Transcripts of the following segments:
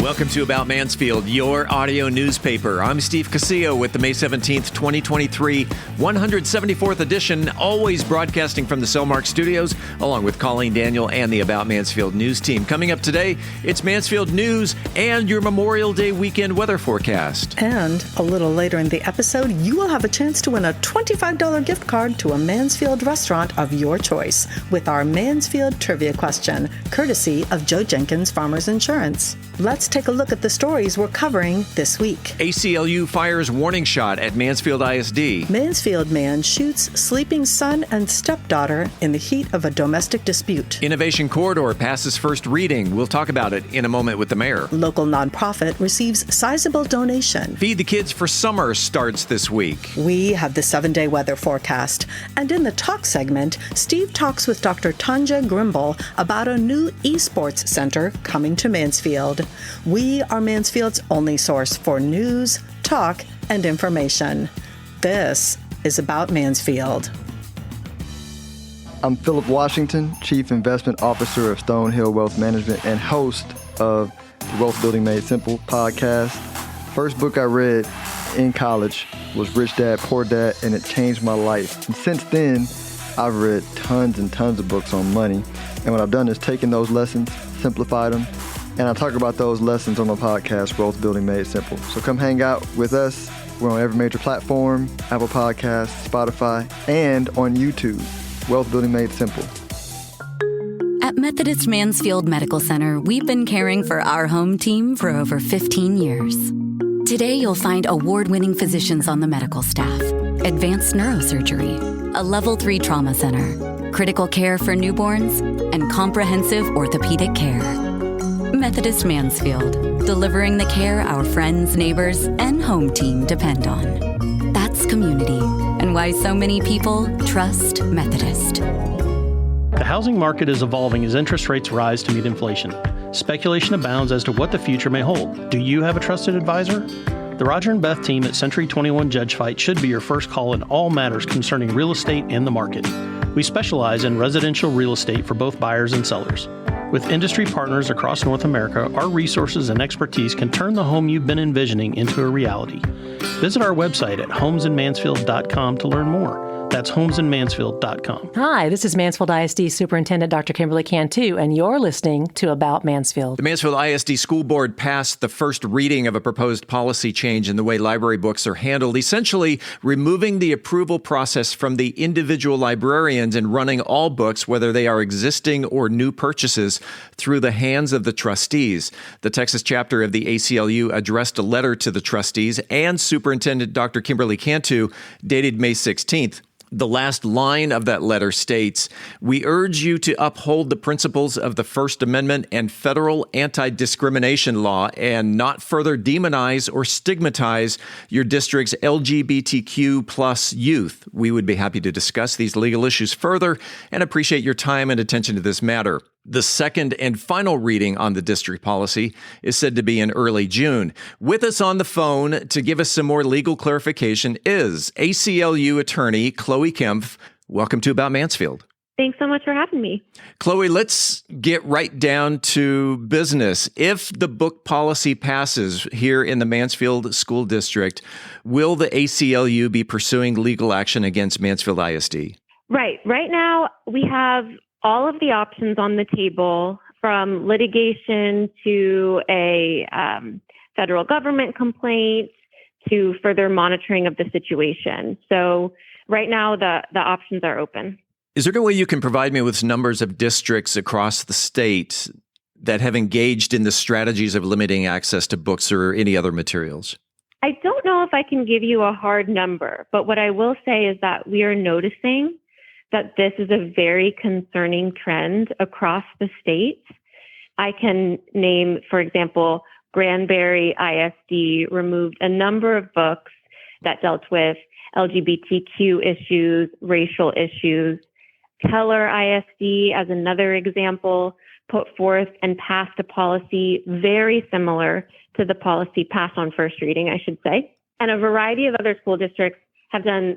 Welcome to About Mansfield, your audio newspaper. I'm Steve Casillo with the May 17th, 2023, 174th edition, always broadcasting from the Cellmark Studios, along with Colleen Daniel and the About Mansfield news team. Coming up today, it's Mansfield News and your Memorial Day weekend weather forecast. And a little later in the episode, you will have a chance to win a $25 gift card to a Mansfield restaurant of your choice with our Mansfield Trivia Question, courtesy of Joe Jenkins Farmers Insurance. Let's take a look at the stories we're covering this week. ACLU fires warning shot at Mansfield ISD. Mansfield man shoots sleeping son and stepdaughter in the heat of a domestic dispute. Innovation Corridor passes first reading. We'll talk about it in a moment with the mayor. Local nonprofit receives sizable donation. Feed the Kids for Summer starts this week. We have the 7-day weather forecast. And in the talk segment, Steve talks with Dr. Tonjia Grimble about a new esports center coming to Mansfield. We are Mansfield's only source for news, talk, and information. This is About Mansfield. I'm Philip Washington, Chief Investment Officer of Stonehill Wealth Management and host of the Wealth Building Made Simple podcast. First book I read in college was Rich Dad, Poor Dad, and it changed my life. And since then, I've read tons and tons of books on money. And what I've done is taken those lessons, simplified them, and I talk about those lessons on my podcast, Wealth Building Made Simple. So come hang out with us. We're on every major platform, Apple Podcasts, Spotify, and on YouTube, Wealth Building Made Simple. At Methodist Mansfield Medical Center, we've been caring for our home team for over 15 years. Today, you'll find award-winning physicians on the medical staff, advanced neurosurgery, a Level 3 trauma center, critical care for newborns, and comprehensive orthopedic care. Methodist Mansfield, delivering the care our friends, neighbors, and home team depend on. That's community, and why so many people trust Methodist. The housing market is evolving as interest rates rise to meet inflation. Speculation abounds as to what the future may hold. Do you have a trusted advisor? The Roger and Beth team at Century 21 Judge Fight should be your first call in all matters concerning real estate and the market. We specialize in residential real estate for both buyers and sellers. With industry partners across North America, our resources and expertise can turn the home you've been envisioning into a reality. Visit our website at homesinmansfield.com to learn more. That's homesinmansfield.com. Hi, this is Mansfield ISD Superintendent Dr. Kimberly Cantu, and you're listening to About Mansfield. The Mansfield ISD School Board passed the first reading of a proposed policy change in the way library books are handled, essentially removing the approval process from the individual librarians and running all books, whether they are existing or new purchases, through the hands of the trustees. The Texas chapter of the ACLU addressed a letter to the trustees and Superintendent Dr. Kimberly Cantu dated May 16th. The last line of that letter states, "We urge you to uphold the principles of the First Amendment and federal anti-discrimination law and not further demonize or stigmatize your district's LGBTQ plus youth. We would be happy to discuss these legal issues further and appreciate your time and attention to this matter." The second and final reading on the district policy is said to be in early June. With us on the phone to give us some more legal clarification is ACLU attorney Chloe Kempf. Welcome to About Mansfield. Thanks so much for having me. Chloe, let's get right down to business. If the book policy passes here in the Mansfield School District, will the ACLU be pursuing legal action against Mansfield ISD? Right. Right now, we have all of the options on the table, from litigation to a federal government complaint to further monitoring of the situation. So right now, the options are open. Is there a way you can provide me with numbers of districts across the state that have engaged in the strategies of limiting access to books or any other materials? I don't know if I can give you a hard number, but what I will say is that we are noticing that this is a very concerning trend across the state. I can name, for example, Granbury ISD removed a number of books that dealt with LGBTQ issues, racial issues. Keller ISD, as another example, put forth and passed a policy very similar to the policy passed on first reading, I should say. And a variety of other school districts have done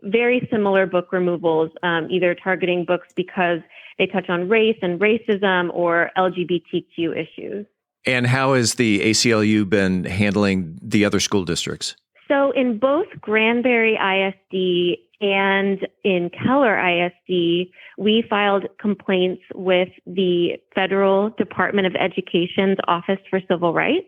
very similar book removals, either targeting books because they touch on race and racism or LGBTQ issues. And how has the ACLU been handling the other school districts? So in both Granbury ISD and in Keller ISD, we filed complaints with the Federal Department of Education's Office for Civil Rights,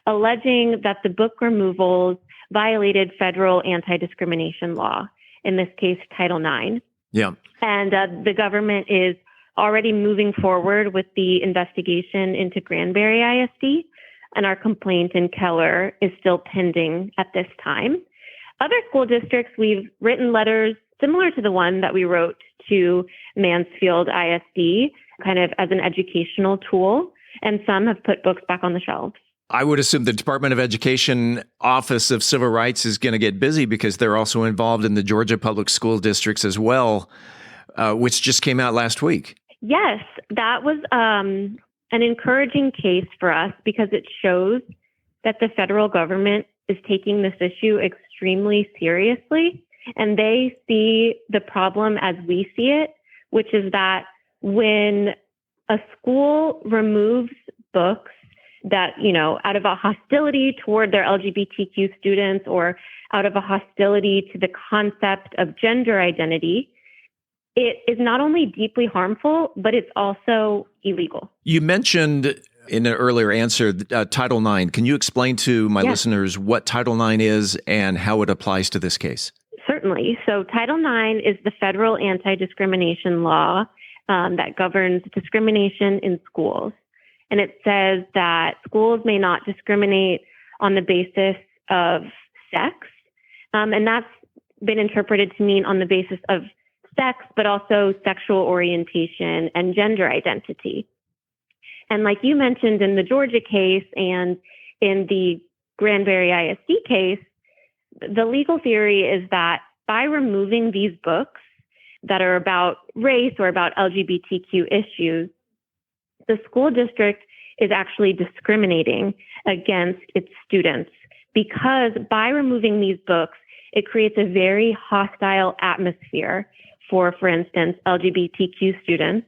alleging that the book removals violated federal anti-discrimination law, in this case, Title IX. Yeah. And the government is already moving forward with the investigation into Granbury ISD, and our complaint in Keller is still pending at this time. Other school districts, we've written letters similar to the one that we wrote to Mansfield ISD, kind of as an educational tool, and some have put books back on the shelves. I would assume the Department of Education Office of Civil Rights is going to get busy because they're also involved in the Georgia public school districts as well, which just came out last week. Yes, that was an encouraging case for us because it shows that the federal government is taking this issue extremely seriously, and they see the problem as we see it, which is that when a school removes books that, out of a hostility toward their LGBTQ students or out of a hostility to the concept of gender identity, it is not only deeply harmful, but it's also illegal. You mentioned in an earlier answer Title IX. Can you explain to my listeners what Title IX is and how it applies to this case? Certainly. So Title IX is the federal anti-discrimination law that governs discrimination in schools. And it says that schools may not discriminate on the basis of sex. And that's been interpreted to mean on the basis of sex, but also sexual orientation and gender identity. And like you mentioned in the Georgia case and in the Granbury ISD case, the legal theory is that by removing these books that are about race or about LGBTQ issues, the school district is actually discriminating against its students because by removing these books, it creates a very hostile atmosphere for instance, LGBTQ students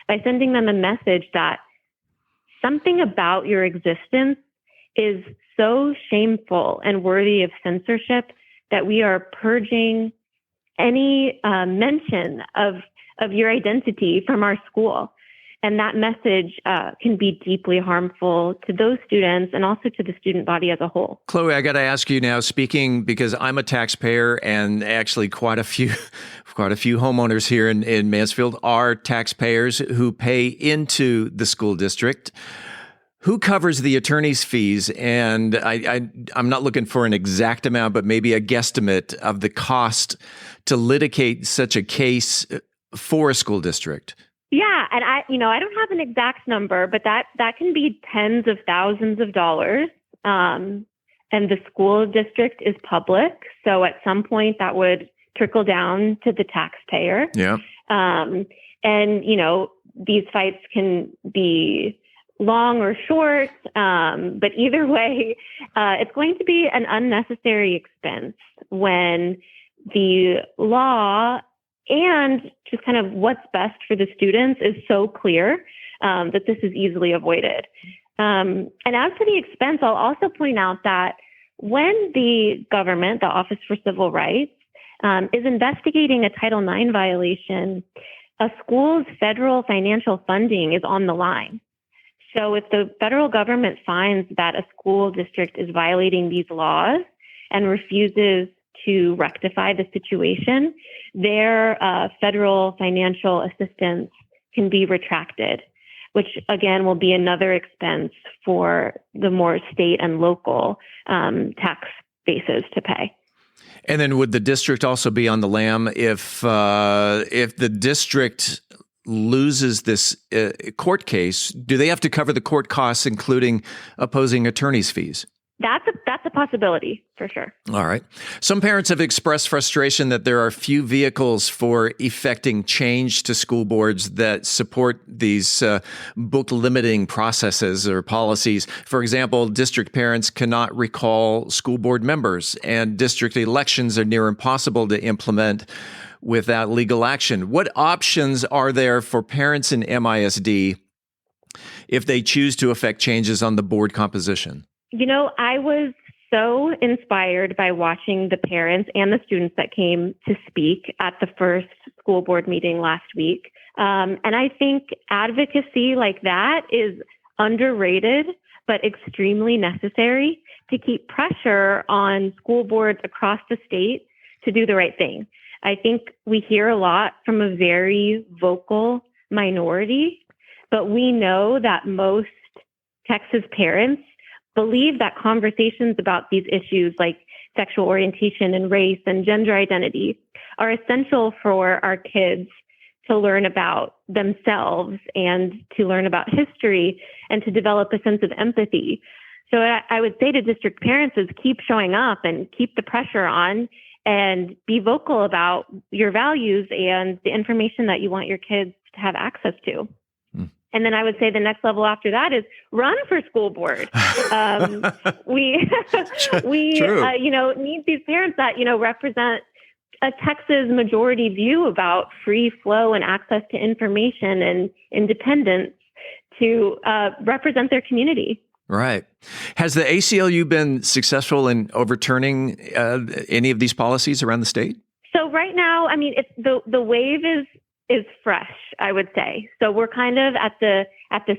by sending them a message that something about your existence is so shameful and worthy of censorship that we are purging any mention of your identity from our school. And that message can be deeply harmful to those students and also to the student body as a whole. Chloe, I got to ask you now, speaking because I'm a taxpayer and actually quite a few homeowners here in Mansfield are taxpayers who pay into the school district. Who covers the attorney's fees? And I'm not looking for an exact amount, but maybe a guesstimate of the cost to litigate such a case for a school district. Yeah, and I don't have an exact number, but that can be tens of thousands of dollars. And the school district is public, so at some point that would trickle down to the taxpayer. Yeah. And these fights can be long or short, but either way, it's going to be an unnecessary expense when the law and just kind of what's best for the students is so clear that this is easily avoided. And as for the expense, I'll also point out that when the government, the Office for Civil Rights, is investigating a Title IX violation, a school's federal financial funding is on the line. So if the federal government finds that a school district is violating these laws and refuses to rectify the situation, their federal financial assistance can be retracted, which again will be another expense for the more state and local tax bases to pay. And then would the district also be on the lam if the district loses this court case? Do they have to cover the court costs, including opposing attorney's fees? That's a possibility for sure. All right. Some parents have expressed frustration that there are few vehicles for effecting change to school boards that support these book limiting processes or policies. For example, district parents cannot recall school board members, and district elections are near impossible to implement without legal action. What options are there for parents in MISD if they choose to affect changes on the board composition? I was so inspired by watching the parents and the students that came to speak at the first school board meeting last week. And I think advocacy like that is underrated, but extremely necessary to keep pressure on school boards across the state to do the right thing. I think we hear a lot from a very vocal minority, but we know that most Texas parents believe that conversations about these issues like sexual orientation and race and gender identity are essential for our kids to learn about themselves and to learn about history and to develop a sense of empathy. So I would say to district parents is keep showing up and keep the pressure on and be vocal about your values and the information that you want your kids to have access to. And then I would say the next level after that is run for school board. We need these parents that, represent a Texas majority view about free flow and access to information and independence to represent their community. Right. Has the ACLU been successful in overturning any of these policies around the state? So right now, it's the wave is fresh, I would say. So we're kind of at the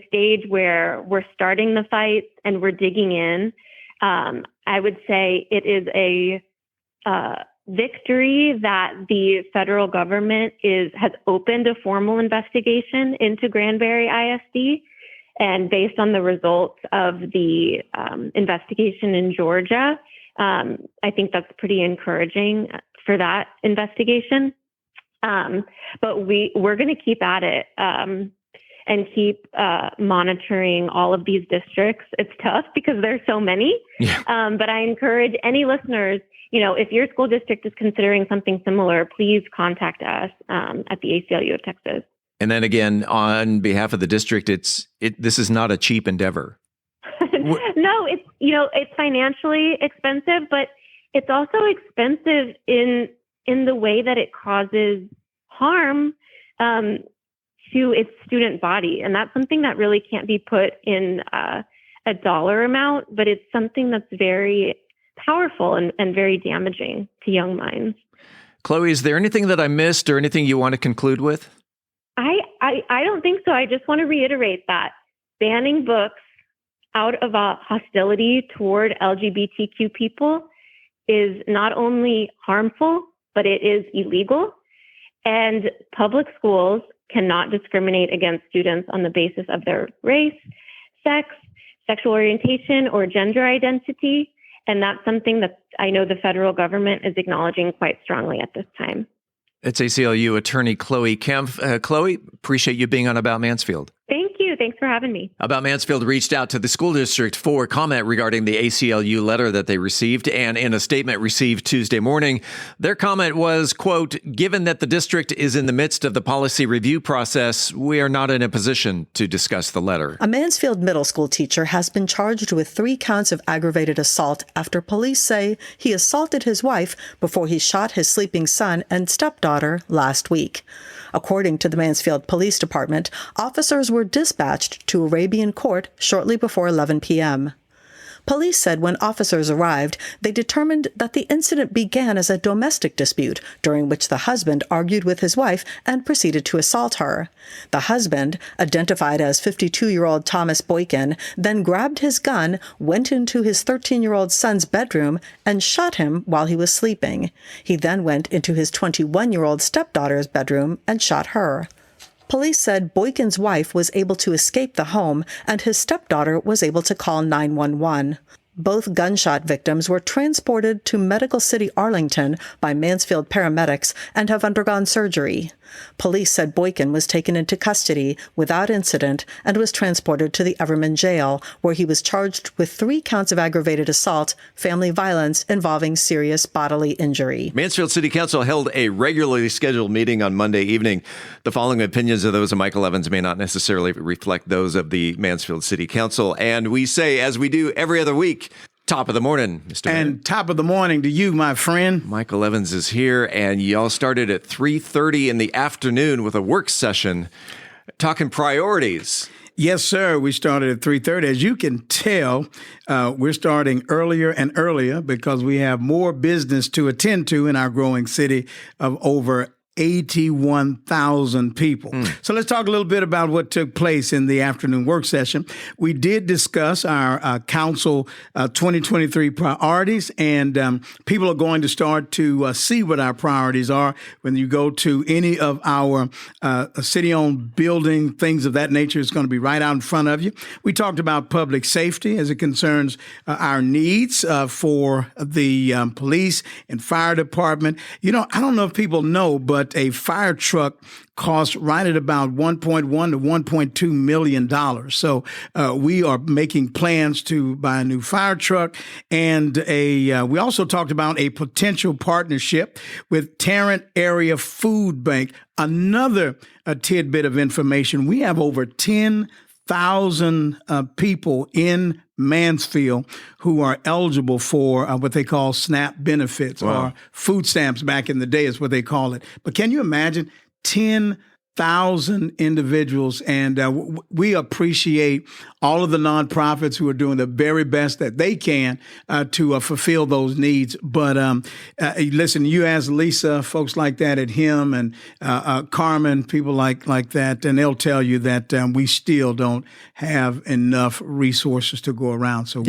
stage where we're starting the fight and we're digging in. I would say it is a victory that the federal government has opened a formal investigation into Granbury ISD. And based on the results of the investigation in Georgia, I think that's pretty encouraging for that investigation. But we're going to keep at it and keep monitoring all of these districts. It's tough because there's so many. Yeah. But I encourage any listeners, if your school district is considering something similar, please contact us at the ACLU of Texas. And then again, on behalf of the district, this is not a cheap endeavor. No, it's financially expensive, but it's also expensive in the way that it causes harm to its student body. And that's something that really can't be put in a dollar amount, but it's something that's very powerful and very damaging to young minds. Chloe, is there anything that I missed or anything you want to conclude with? I don't think so. I just want to reiterate that banning books out of a hostility toward LGBTQ people is not only harmful, but it is illegal. And public schools cannot discriminate against students on the basis of their race, sex, sexual orientation, or gender identity. And that's something that I know the federal government is acknowledging quite strongly at this time. It's ACLU attorney Chloe Kempf. Chloe, appreciate you being on About Mansfield. Thank you. Thanks for having me. About Mansfield reached out to the school district for comment regarding the ACLU letter that they received. And in a statement received Tuesday morning, their comment was, quote, "Given that the district is in the midst of the policy review process, we are not in a position to discuss the letter." A Mansfield middle school teacher has been charged with 3 counts of aggravated assault after police say he assaulted his wife before he shot his sleeping son and stepdaughter last week. According to the Mansfield Police Department, officers were dispatched to Arabian Court shortly before 11 p.m. Police said when officers arrived, they determined that the incident began as a domestic dispute during which the husband argued with his wife and proceeded to assault her. The husband, identified as 52-year-old Thomas Boykin, then grabbed his gun, went into his 13-year-old son's bedroom, and shot him while he was sleeping. He then went into his 21-year-old stepdaughter's bedroom and shot her. Police said Boykin's wife was able to escape the home and his stepdaughter was able to call 911. Both gunshot victims were transported to Medical City Arlington by Mansfield paramedics and have undergone surgery. Police said Boykin was taken into custody without incident and was transported to the Everman jail, where he was charged with 3 counts of aggravated assault, family violence involving serious bodily injury. Mansfield City Council held a regularly scheduled meeting on Monday evening. The following opinions of those of Michael Evans may not necessarily reflect those of the Mansfield City Council. And we say, as we do every other week, top of the morning, Mr. Mayor. And top of the morning to you, my friend. Michael Evans is here, and y'all started at 3:30 in the afternoon with a work session talking priorities. Yes, sir. We started at 3:30. As you can tell, we're starting earlier and earlier because we have more business to attend to in our growing city of over 81,000 people. So let's talk a little bit about what took place in the afternoon work session. We did discuss our council 2023 priorities, and people are going to start to see what our priorities are when you go to any of our city-owned building, things of that nature. It's going to be right out in front of you. We talked about public safety as it concerns our needs for the police and fire department. You know, I don't know if people know, but a fire truck costs right at about $1.1 to $1.2 million. So we are making plans to buy a new fire truck. And we also talked about a potential partnership with Tarrant Area Food Bank. Another tidbit of information. We have over 10,000 people in Mansfield who are eligible for what they call SNAP benefits. Wow. Or food stamps back in the day is what they call it. But can you imagine 10,000 individuals? And we appreciate all of the nonprofits who are doing the very best that they can to fulfill those needs. But listen, you ask Lisa, folks like that at HIM, and Carmen, people like that, and they'll tell you that we still don't have enough resources to go around. So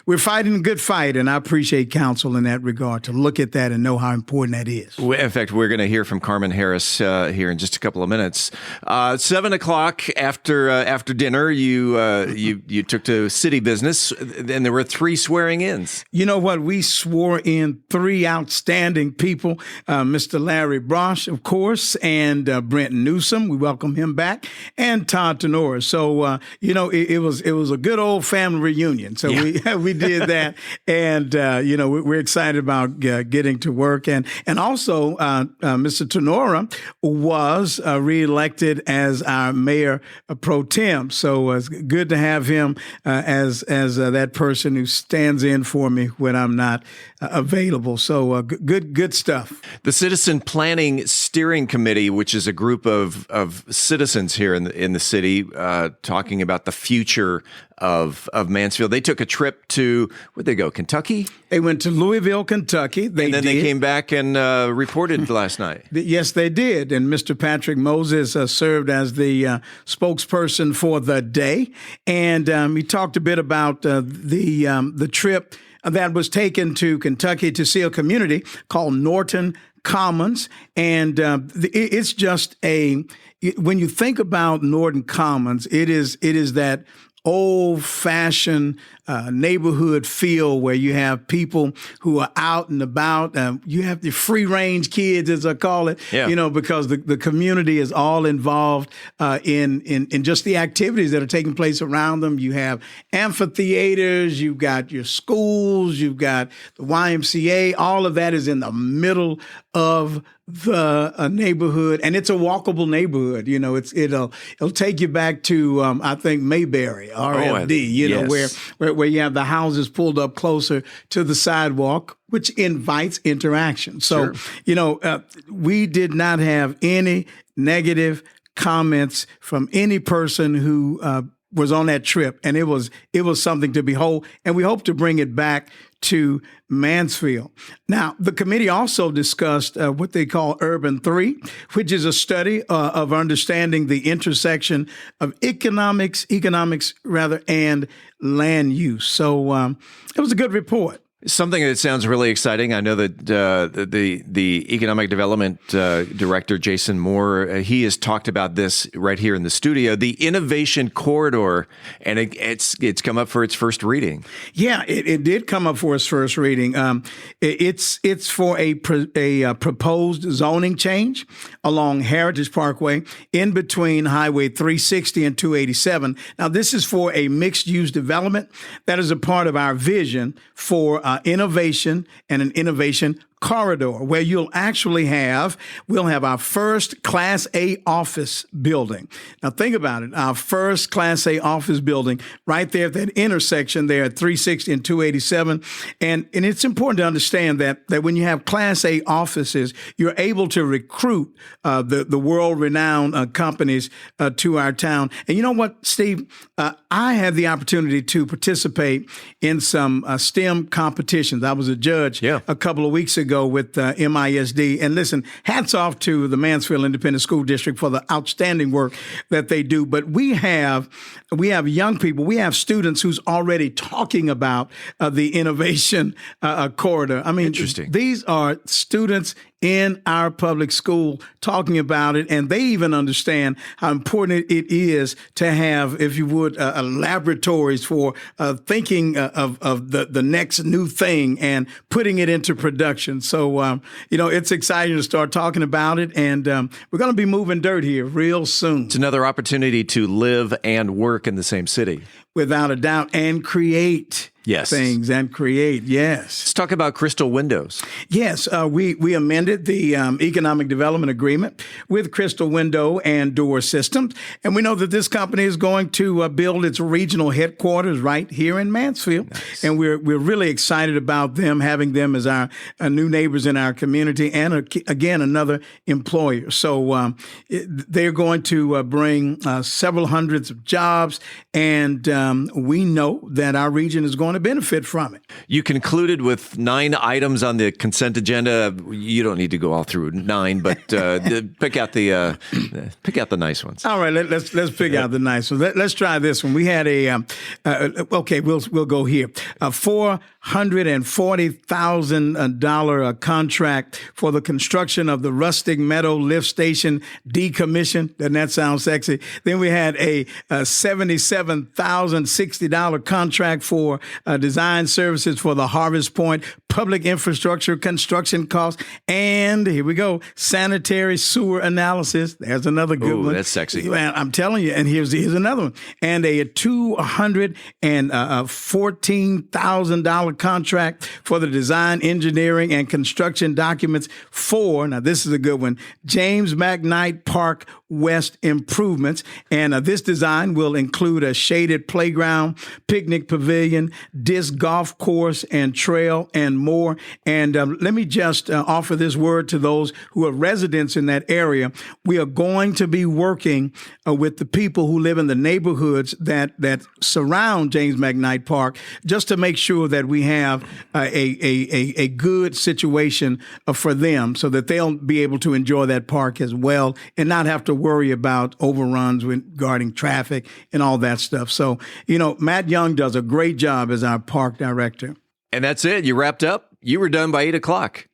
we're fighting a good fight, and I appreciate council in that regard to look at that and know how important that is. In fact, we're going to hear from Carmen Harris here in just a couple of minutes. 7 o'clock after dinner, you took to city business, and there were 3 swearing-ins. You know what? We swore in 3 outstanding people. Mr. Larry Brosh, of course, and Brent Newsom. We welcome him back, and Todd Tenora. So it was a good old family reunion. So we did that, and we're excited about getting to work, and also Mr. Tenora was reelected as our mayor pro tem. So it's good to have him as that person who stands in for me when I'm not available. So good stuff. The Citizen Planning Steering Committee, which is a group of citizens here in the city, talking about the future of Mansfield. They took a trip to, where'd they go, Kentucky? They went to Louisville, Kentucky. They came back and reported last night. Yes, they did. And Mr. Patrick Moses served as the spokesperson for the day. And he talked a bit about the trip that was taken to Kentucky to see a community called Norton Commons. And it's just when you think about Norton Commons, it is that old-fashioned neighborhood feel where you have people who are out and about. You have the free-range kids, as I call it, because the community is all involved in just the activities that are taking place around them. You have amphitheaters, you've got your schools, you've got the YMCA. All of that is in the middle of the neighborhood, and it's a walkable neighborhood. It'll take you back to I think Mayberry, RFD. Where you have the houses pulled up closer to the sidewalk, which invites interaction. So we did not have any negative comments from any person who was on that trip, and it was something to behold, and we hope to bring it back to Mansfield. Now, the committee also discussed what they call Urban 3, which is a study of understanding the intersection of economics and land use. So it was a good report. Something that sounds really exciting. I know that the economic development director, Jason Moore, he has talked about this right here in the studio, the innovation corridor, and it's come up for its first reading. Yeah, it did come up for its first reading. It's for a proposed zoning change along Heritage Parkway in between Highway 360 and 287. Now, this is for a mixed-use development that is a part of our vision for innovation and an innovation corridor where we'll have our first Class A office building. Now think about it, our first Class A office building right there at that intersection there at 360 and 287. And it's important to understand that when you have Class A offices, you're able to recruit the world-renowned companies to our town. And you know what, Steve? I had the opportunity to participate in some STEM competitions. I was a judge a couple of weeks ago with MISD. And listen, hats off to the Mansfield Independent School District for the outstanding work that they do. But we have young people, we have students who's already talking about the innovation corridor. I mean, interesting. These are students in our public school talking about it, and they even understand how important it is to have, if you would, laboratories for thinking of the next new thing and putting it into production. So, it's exciting to start talking about it, and we're going to be moving dirt here real soon. It's another opportunity to live and work in the same city. Without a doubt, and create things and create. Yes. Let's talk about Crystal Windows. Yes. We amended the economic development agreement with Crystal Window and Door Systems. And we know that this company is going to build its regional headquarters right here in Mansfield. Nice. And we're really excited about having them as our new neighbors in our community and, again, another employer. So they're going to bring several hundreds of jobs, and we know that our region is going to benefit from it. You concluded with 9 items on the consent agenda. You don't need to go all through 9, but pick out the nice ones. All right, let's pick out the nice ones. Let's try this one. We had we'll go here. $440,000 contract for the construction of the Rustic Meadow Lift Station decommission. Doesn't that sound sexy? Then we had a $77,060 contract for design services for the Harvest Point public infrastructure construction costs. And here we go, sanitary sewer analysis. There's another good one. That's sexy. Man, I'm telling you. And here's another one. And a $214,000 contract for the design, engineering, and construction documents for, now this is a good one, James McKnight Park West improvements. And this design will include a shaded playground, picnic pavilion, disc golf course, and trail, and more. And let me just offer this word to those who are residents in that area. We are going to be working with the people who live in the neighborhoods that surround James McKnight Park, just to make sure that we have a good situation for them, so that they'll be able to enjoy that park as well and not have to worry about overruns regarding traffic and all that stuff. So, Matt Young does a great job as our park director. And that's it. You wrapped up. You were done by 8 o'clock.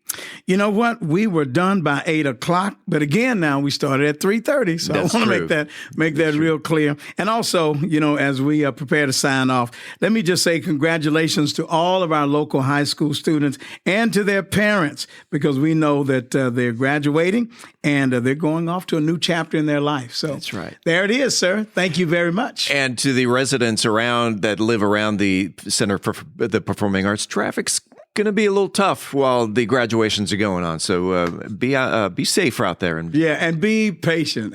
You know what? We were done by 8 o'clock, but again, now we started at 3:30. So That's I want true. to make that real clear. And also, as we prepare to sign off, let me just say congratulations to all of our local high school students and to their parents, because we know that they're graduating and they're going off to a new chapter in their life. So That's right. There it is, sir. Thank you very much. And to the residents that live around the Center for the Performing Arts, traffic's going to be a little tough while the graduations are going on. So be safe out there. And be patient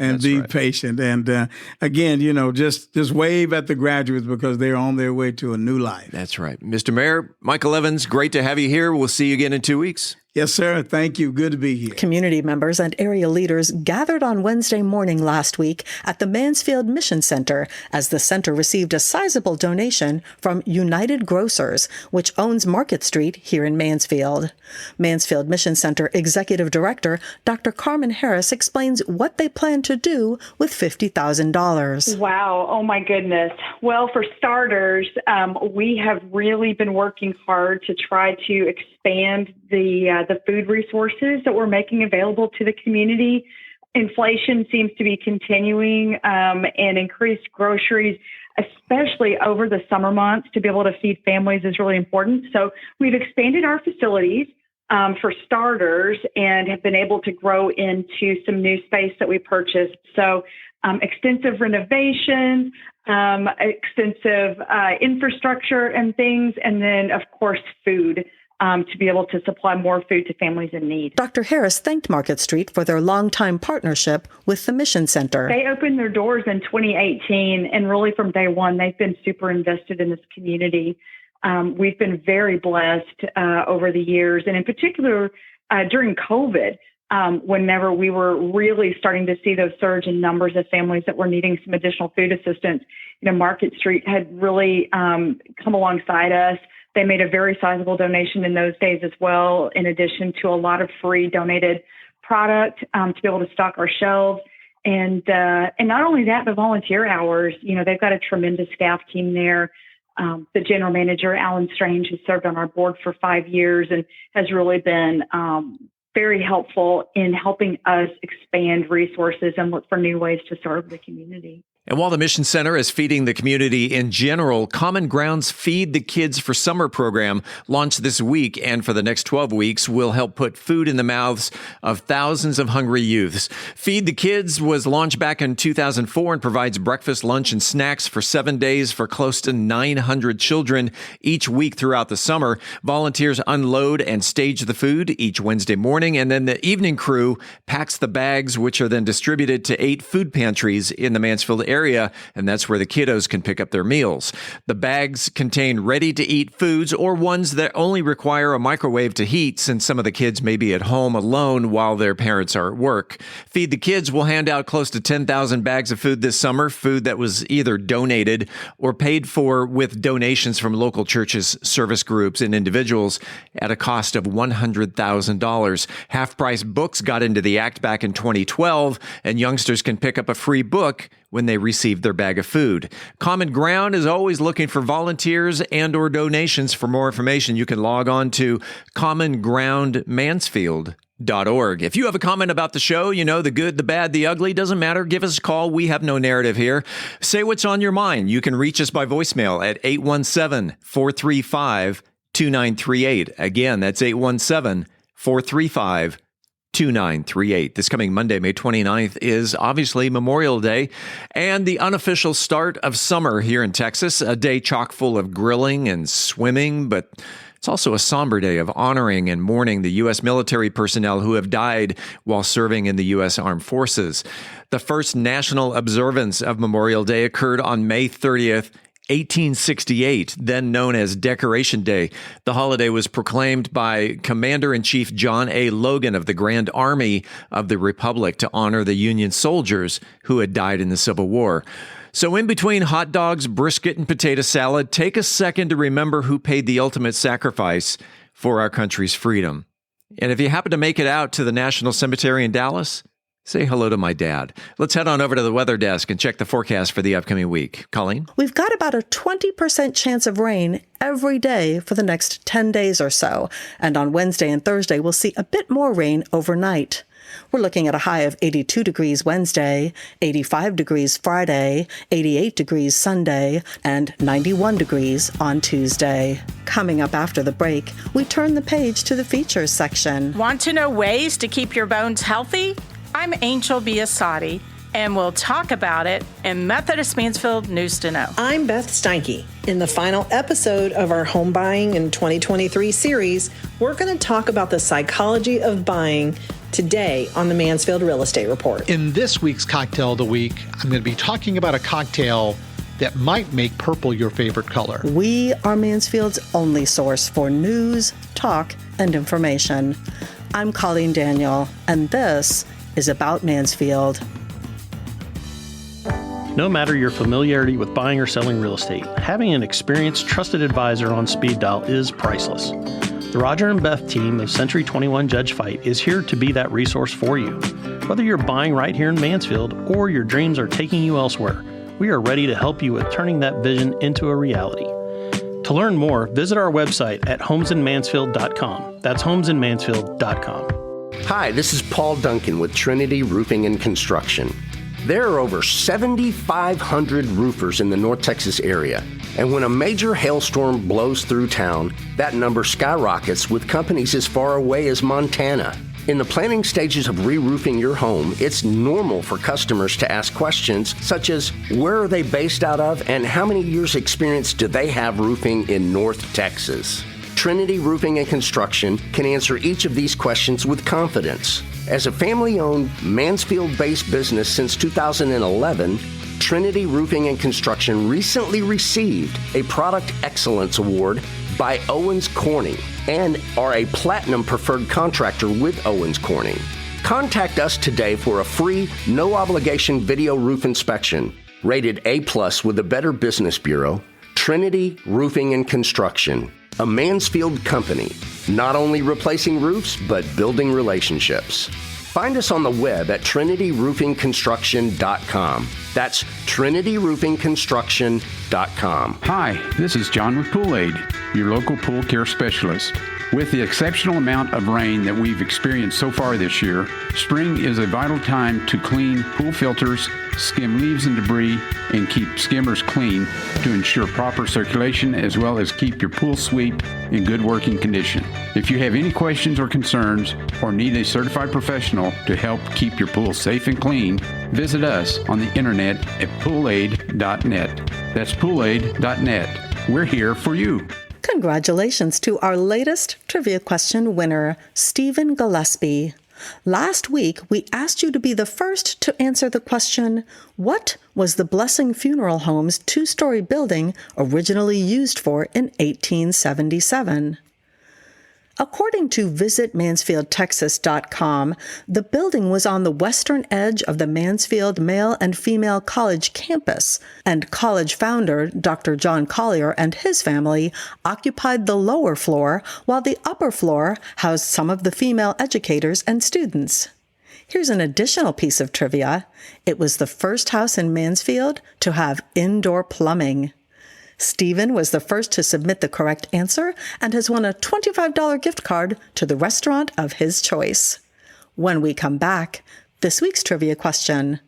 patient. And again, just wave at the graduates, because they're on their way to a new life. That's right. Mr. Mayor, Michael Evans, great to have you here. We'll see you again in 2 weeks. Yes, sir. Thank you. Good to be here. Community members and area leaders gathered on Wednesday morning last week at the Mansfield Mission Center as the center received a sizable donation from United Grocers, which owns Market Street here in Mansfield. Mansfield Mission Center Executive Director Dr. Carmen Harris explains what they plan to do with $50,000. Wow. Oh, my goodness. Well, for starters, we have really been working hard to try to expand the food resources that we're making available to the community. Inflation seems to be continuing, and increased groceries, especially over the summer months, to be able to feed families is really important. So we've expanded our facilities for starters, and have been able to grow into some new space that we purchased. So extensive renovations, extensive infrastructure and things, and then, of course, food. to be able to supply more food to families in need. Dr. Harris thanked Market Street for their longtime partnership with the Mission Center. They opened their doors in 2018, and really from day one, they've been super invested in this community. We've been very blessed over the years, and in particular during COVID, whenever we were really starting to see those surge in numbers of families that were needing some additional food assistance. Market Street had really come alongside us. They made a very sizable donation in those days as well, in addition to a lot of free donated product to be able to stock our shelves. And not only that, but volunteer hours. They've got a tremendous staff team there. The general manager, Alan Strange, has served on our board for 5 years and has really been very helpful in helping us expand resources and look for new ways to serve the community. And while the Mission Center is feeding the community in general, Common Ground's Feed the Kids for Summer program launched this week and for the next 12 weeks will help put food in the mouths of thousands of hungry youths. Feed the Kids was launched back in 2004 and provides breakfast, lunch, and snacks for 7 days for close to 900 children each week throughout the summer. Volunteers unload and stage the food each Wednesday morning, and then the evening crew packs the bags, which are then distributed to 8 food pantries in the Mansfield area, and that's where the kiddos can pick up their meals. The bags contain ready-to-eat foods or ones that only require a microwave to heat, since some of the kids may be at home alone while their parents are at work. Feed the Kids will hand out close to 10,000 bags of food this summer, food that was either donated or paid for with donations from local churches, service groups, and individuals at a cost of $100,000. Half-price books got into the act back in 2012, and youngsters can pick up a free book when they receive their bag of food. Common Ground is always looking for volunteers and or donations. For more information, you can log on to commongroundmansfield.org. If you have a comment about the show, the good, the bad, the ugly, doesn't matter, give us a call. We have no narrative here. Say what's on your mind. You can reach us by voicemail at 817-435-2938. Again, that's 817-435-2938. This coming Monday, May 29th, is obviously Memorial Day and the unofficial start of summer here in Texas, a day chock full of grilling and swimming, but it's also a somber day of honoring and mourning the U.S. military personnel who have died while serving in the U.S. Armed Forces. The first national observance of Memorial Day occurred on May 30th, 1868, then known as Decoration Day. The holiday was proclaimed by Commander-in-Chief John A. Logan of the Grand Army of the Republic to honor the Union soldiers who had died in the Civil War. So in between hot dogs, brisket, and potato salad, take a second to remember who paid the ultimate sacrifice for our country's freedom. And if you happen to make it out to the National Cemetery in Dallas, say hello to my dad. Let's head on over to the weather desk and check the forecast for the upcoming week. Colleen? We've got about a 20% chance of rain every day for the next 10 days or so. And on Wednesday and Thursday, we'll see a bit more rain overnight. We're looking at a high of 82 degrees Wednesday, 85 degrees Friday, 88 degrees Sunday, and 91 degrees on Tuesday. Coming up after the break, we turn the page to the features section. Want to know ways to keep your bones healthy? I'm Angel Biasatti, and we'll talk about it in Methodist Mansfield News to Know. I'm Beth Steinke. In the final episode of our Home Buying in 2023 series, we're going to talk about the psychology of buying today on the Mansfield Real Estate Report. In this week's Cocktail of the Week, I'm going to be talking about a cocktail that might make purple your favorite color. We are Mansfield's only source for news, talk, and information. I'm Colleen Daniel, and this is About Mansfield. No matter your familiarity with buying or selling real estate, having an experienced, trusted advisor on speed dial is priceless. The Roger and Beth team of Century 21 Judge Fight is here to be that resource for you. Whether you're buying right here in Mansfield or your dreams are taking you elsewhere, we are ready to help you with turning that vision into a reality. To learn more, visit our website at homesinmansfield.com. That's homesinmansfield.com. Hi, this is Paul Duncan with Trinity Roofing and Construction. There are over 7,500 roofers in the North Texas area, and when a major hailstorm blows through town, that number skyrockets with companies as far away as Montana. In the planning stages of re-roofing your home, it's normal for customers to ask questions such as, where are they based out of and how many years experience do they have roofing in North Texas? Trinity Roofing and Construction can answer each of these questions with confidence. As a family-owned, Mansfield-based business since 2011, Trinity Roofing and Construction recently received a Product Excellence Award by Owens Corning and are a Platinum Preferred Contractor with Owens Corning. Contact us today for a free, no-obligation video roof inspection. Rated A+ with the Better Business Bureau, Trinity Roofing and Construction, a Mansfield company, not only replacing roofs, but building relationships. Find us on the web at trinityroofingconstruction.com. That's trinityroofingconstruction.com. Hi, this is John with Pool Aid, your local pool care specialist. With the exceptional amount of rain that we've experienced so far this year, spring is a vital time to clean pool filters, skim leaves and debris, and keep skimmers clean to ensure proper circulation as well as keep your pool sweep in good working condition. If you have any questions or concerns or need a certified professional to help keep your pool safe and clean, visit us on the internet at poolaid.net. That's poolaid.net. We're here for you. Congratulations to our latest trivia question winner, Stephen Gillespie. Last week, we asked you to be the first to answer the question, what was the Blessing Funeral Home's two-story building originally used for in 1877? According to visitmansfieldtexas.com, the building was on the western edge of the Mansfield Male and Female College campus, and college founder Dr. John Collier and his family occupied the lower floor, while the upper floor housed some of the female educators and students. Here's an additional piece of trivia. It was the first house in Mansfield to have indoor plumbing. Stephen was the first to submit the correct answer and has won a $25 gift card to the restaurant of his choice. When we come back, this week's trivia question.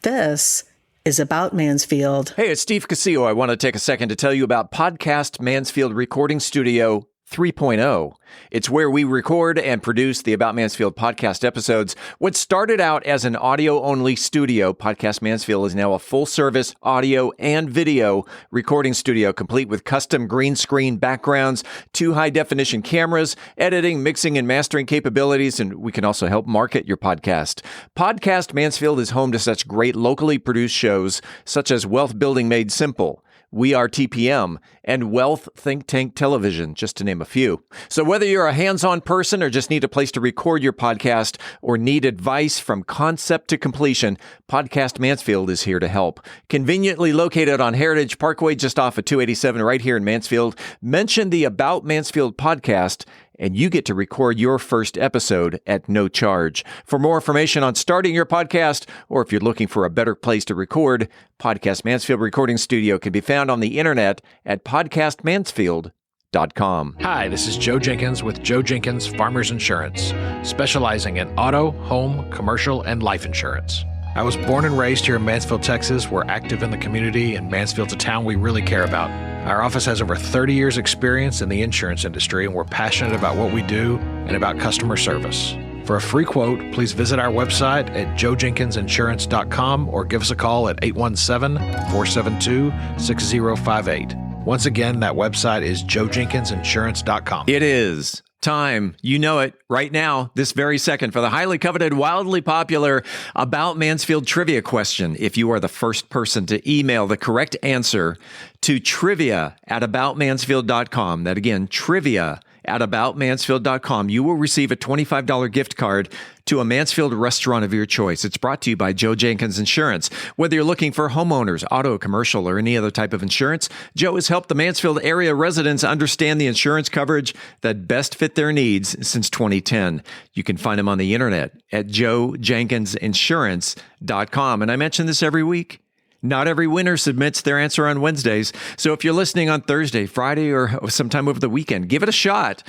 This is About Mansfield. Hey, it's Steve Casillo. I want to take a second to tell you about Podcast Mansfield Recording Studio 3.0. It's where we record and produce the About Mansfield podcast episodes. What started out as an audio-only studio, Podcast Mansfield is now a full-service audio and video recording studio, complete with custom green screen backgrounds, 2 high-definition cameras, editing, mixing, and mastering capabilities, and we can also help market your podcast. Podcast Mansfield is home to such great locally produced shows, such as Wealth Building Made Simple, We Are TPM, and Wealth Think Tank Television, just to name a few. So whether you're a hands-on person or just need a place to record your podcast or need advice from concept to completion, Podcast Mansfield is here to help. Conveniently located on Heritage Parkway, just off of 287 right here in Mansfield, mention the About Mansfield podcast, and you get to record your first episode at no charge. For more information on starting your podcast, or if you're looking for a better place to record, Podcast Mansfield Recording Studio can be found on the internet at podcastmansfield.com. Hi, this is Joe Jenkins with Joe Jenkins Farmers Insurance, specializing in auto, home, commercial, and life insurance. I was born and raised here in Mansfield, Texas. We're active in the community, and Mansfield's a town we really care about. Our office has over 30 years experience in the insurance industry, and we're passionate about what we do and about customer service. For a free quote, please visit our website at joejenkinsinsurance.com or give us a call at 817-472-6058. Once again, that website is joejenkinsinsurance.com. It is time, you know it, right now, this very second, for the highly coveted, wildly popular About Mansfield Trivia Question. If you are the first person to email the correct answer to trivia@aboutmansfield.com, that again, trivia@aboutmansfield.com, you will receive a $25 gift card to a Mansfield restaurant of your choice. It's brought to you by Joe Jenkins Insurance. Whether you're looking for homeowners, auto, commercial, or any other type of insurance, Joe has helped the Mansfield area residents understand the insurance coverage that best fit their needs since 2010. You can find him on the internet at joejenkinsinsurance.com. And I mention this every week. Not every winner submits their answer on Wednesdays. So if you're listening on Thursday, Friday, or sometime over the weekend, give it a shot.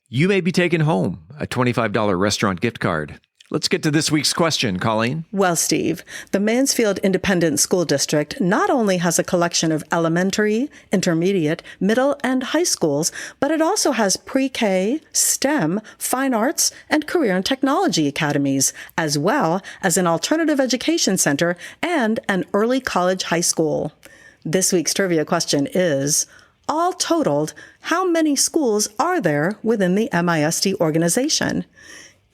You may be taking home a $25 restaurant gift card. Let's get to this week's question, Colleen. Well, Steve, the Mansfield Independent School District not only has a collection of elementary, intermediate, middle, and high schools, but it also has pre-K, STEM, fine arts, and career and technology academies, as well as an alternative education center and an early college high school. This week's trivia question is, All totaled, how many schools are there within the MISD organization?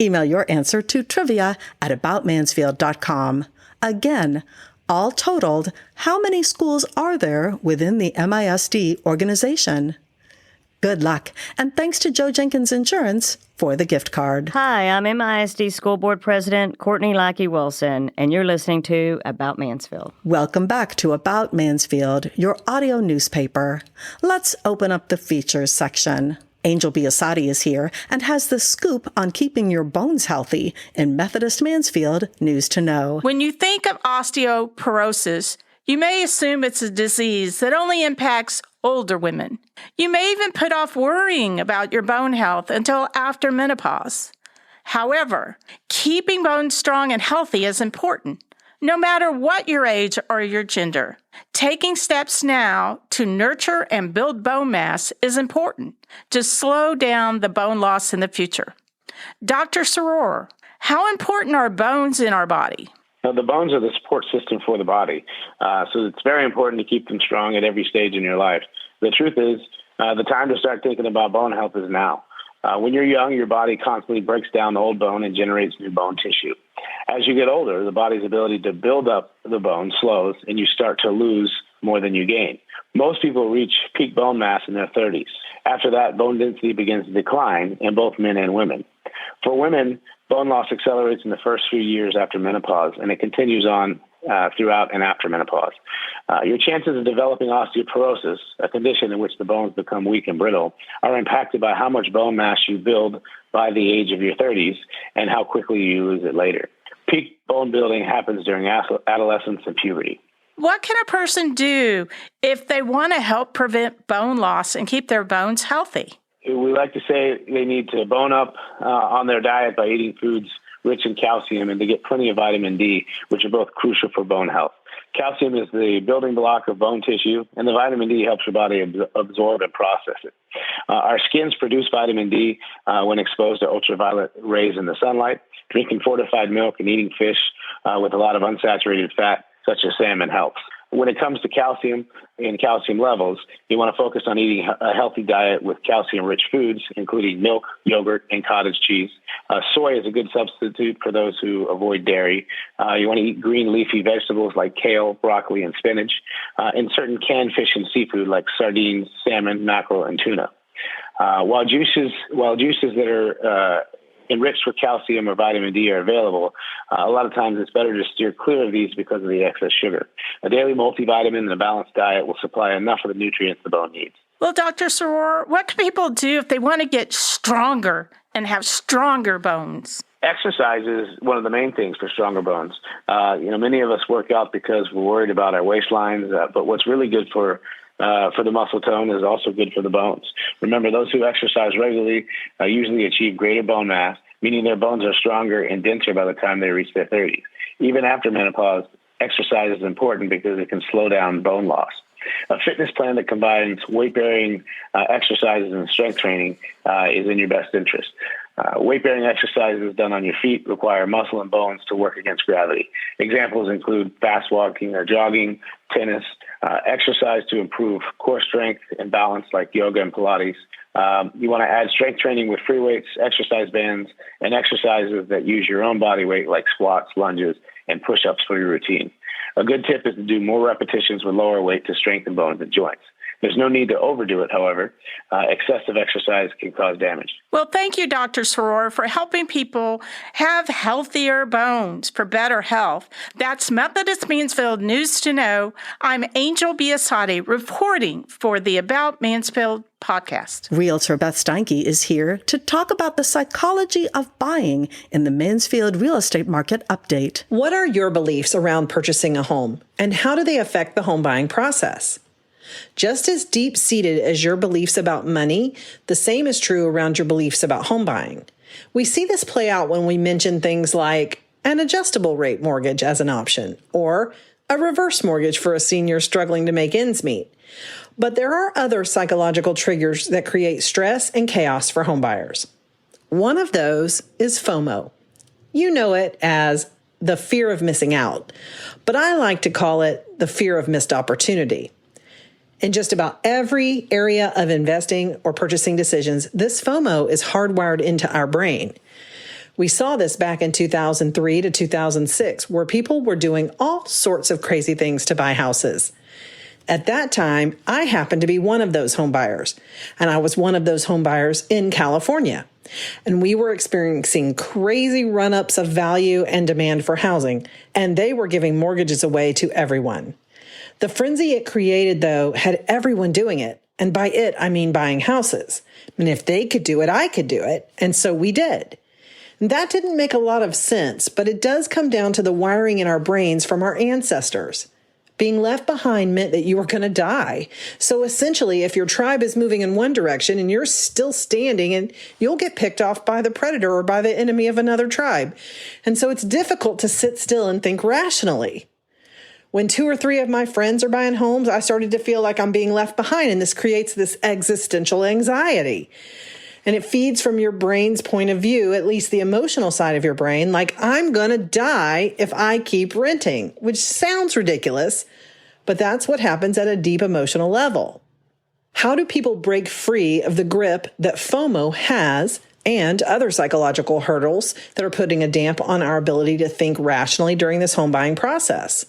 Email your answer to trivia@aboutmansfield.com. Again, all totaled, how many schools are there within the MISD organization? Good luck, and thanks to Joe Jenkins Insurance for the gift card. Hi, I'm MISD School Board President Courtney Lackey-Wilson, and you're listening to About Mansfield. Welcome back to About Mansfield, your audio newspaper. Let's open up the features section. Angel Biasatti is here and has the scoop on keeping your bones healthy in Methodist Mansfield News to Know. When you think of osteoporosis, you may assume it's a disease that only impacts older women. You may even put off worrying about your bone health until after menopause. However, keeping bones strong and healthy is important, no matter what your age or your gender. Taking steps now to nurture and build bone mass is important to slow down the bone loss in the future. Dr. Soror, how important are bones in our body? Now, the bones are the support system for the body, so it's very important to keep them strong at every stage in your life. The truth is, the time to start thinking about bone health is now. When you're young, your body constantly breaks down old bone and generates new bone tissue. As you get older, the body's ability to build up the bone slows, and you start to lose more than you gain. Most people reach peak bone mass in their 30s. After that, bone density begins to decline in both men and women. For women, bone loss accelerates in the first few years after menopause, and it continues on throughout and after menopause. Your chances of developing osteoporosis, a condition in which the bones become weak and brittle, are impacted by how much bone mass you build by the age of your 30s and how quickly you lose it later. Peak bone building happens during adolescence and puberty. What can a person do if they want to help prevent bone loss and keep their bones healthy? We like to say they need to bone up on their diet by eating foods rich in calcium and to get plenty of vitamin D, which are both crucial for bone health. Calcium is the building block of bone tissue, and the vitamin D helps your body absorb and process it. Our skins produce vitamin D when exposed to ultraviolet rays in the sunlight. Drinking fortified milk and eating fish with a lot of unsaturated fat, such as salmon, helps. When it comes to calcium and calcium levels, you want to focus on eating a healthy diet with calcium-rich foods, including milk, yogurt, and cottage cheese. Soy is a good substitute for those who avoid dairy. You want to eat green leafy vegetables like kale, broccoli, and spinach, and certain canned fish and seafood like sardines, salmon, mackerel, and tuna. While juices that are enriched with calcium or vitamin D are available, a lot of times it's better to steer clear of these because of the excess sugar. A daily multivitamin and a balanced diet will supply enough of the nutrients the bone needs. Well, Dr. Soror, what can people do if they want to get stronger and have stronger bones? Exercise is one of the main things for stronger bones. Many of us work out because we're worried about our waistlines, but what's really good for the muscle tone is also good for the bones. Remember, those who exercise regularly usually achieve greater bone mass, meaning their bones are stronger and denser by the time they reach their 30s. Even after menopause, exercise is important because it can slow down bone loss. A fitness plan that combines weight-bearing exercises and strength training is in your best interest. Weight-bearing exercises done on your feet require muscle and bones to work against gravity. Examples include fast walking or jogging, tennis, exercise to improve core strength and balance like yoga and Pilates. You want to add strength training with free weights, exercise bands, and exercises that use your own body weight like squats, lunges, and push-ups for your routine. A good tip is to do more repetitions with lower weight to strengthen bones and joints. There's no need to overdo it, however. Excessive exercise can cause damage. Well, thank you, Dr. Soror, for helping people have healthier bones for better health. That's Methodist Mansfield News to Know. I'm Angel Biasatti reporting for the About Mansfield podcast. Realtor Beth Steinke is here to talk about the psychology of buying in the Mansfield Real Estate Market update. What are your beliefs around purchasing a home, and how do they affect the home buying process? Just as deep-seated as your beliefs about money, the same is true around your beliefs about home buying. We see this play out when we mention things like an adjustable rate mortgage as an option, or a reverse mortgage for a senior struggling to make ends meet. But there are other psychological triggers that create stress and chaos for homebuyers. One of those is FOMO. You know it as the fear of missing out, but I like to call it the fear of missed opportunity. In just about every area of investing or purchasing decisions, this FOMO is hardwired into our brain. We saw this back in 2003 to 2006, where people were doing all sorts of crazy things to buy houses. At that time, I happened to be one of those home buyers, and I was one of those home buyers in California. And we were experiencing crazy run-ups of value and demand for housing, and they were giving mortgages away to everyone. The frenzy it created, though, had everyone doing it, and by it, I mean buying houses. And if they could do it, I could do it, and so we did. And that didn't make a lot of sense, but it does come down to the wiring in our brains from our ancestors. Being left behind meant that you were going to die. So essentially, if your tribe is moving in one direction and you're still standing, and you'll get picked off by the predator or by the enemy of another tribe. And so it's difficult to sit still and think rationally. When 2 or 3 of my friends are buying homes, I started to feel like I'm being left behind, and this creates this existential anxiety. And it feeds from your brain's point of view, at least the emotional side of your brain, like I'm going to die if I keep renting, which sounds ridiculous, but that's what happens at a deep emotional level. How do people break free of the grip that FOMO has and other psychological hurdles that are putting a damp on our ability to think rationally during this home buying process?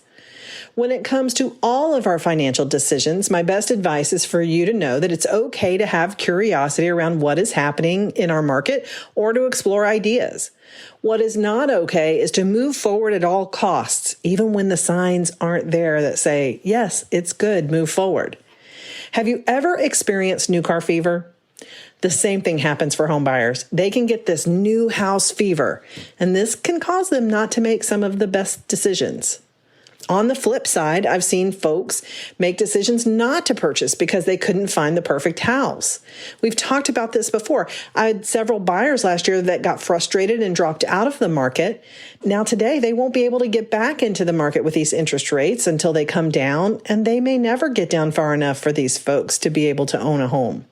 When it comes to all of our financial decisions, my best advice is for you to know that it's okay to have curiosity around what is happening in our market or to explore ideas. What is not okay is to move forward at all costs, even when the signs aren't there that say, yes, it's good, move forward. Have you ever experienced new car fever? The same thing happens for home buyers. They can get this new house fever, and this can cause them not to make some of the best decisions. On the flip side, I've seen folks make decisions not to purchase because they couldn't find the perfect house. We've talked about this before. I had several buyers last year that got frustrated and dropped out of the market. Now today, they won't be able to get back into the market with these interest rates until they come down, and they may never get down far enough for these folks to be able to own a home.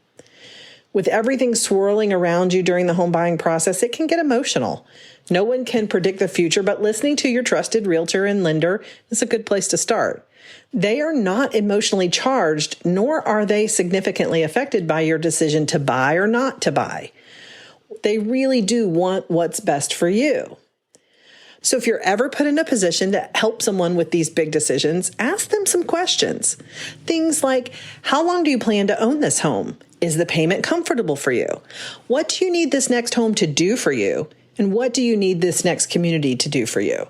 With everything swirling around you during the home buying process, it can get emotional. No one can predict the future, but listening to your trusted realtor and lender is a good place to start. They are not emotionally charged, nor are they significantly affected by your decision to buy or not to buy. They really do want what's best for you. So if you're ever put in a position to help someone with these big decisions, ask them some questions. Things like, how long do you plan to own this home? Is the payment comfortable for you? What do you need this next home to do for you? And what do you need this next community to do for you?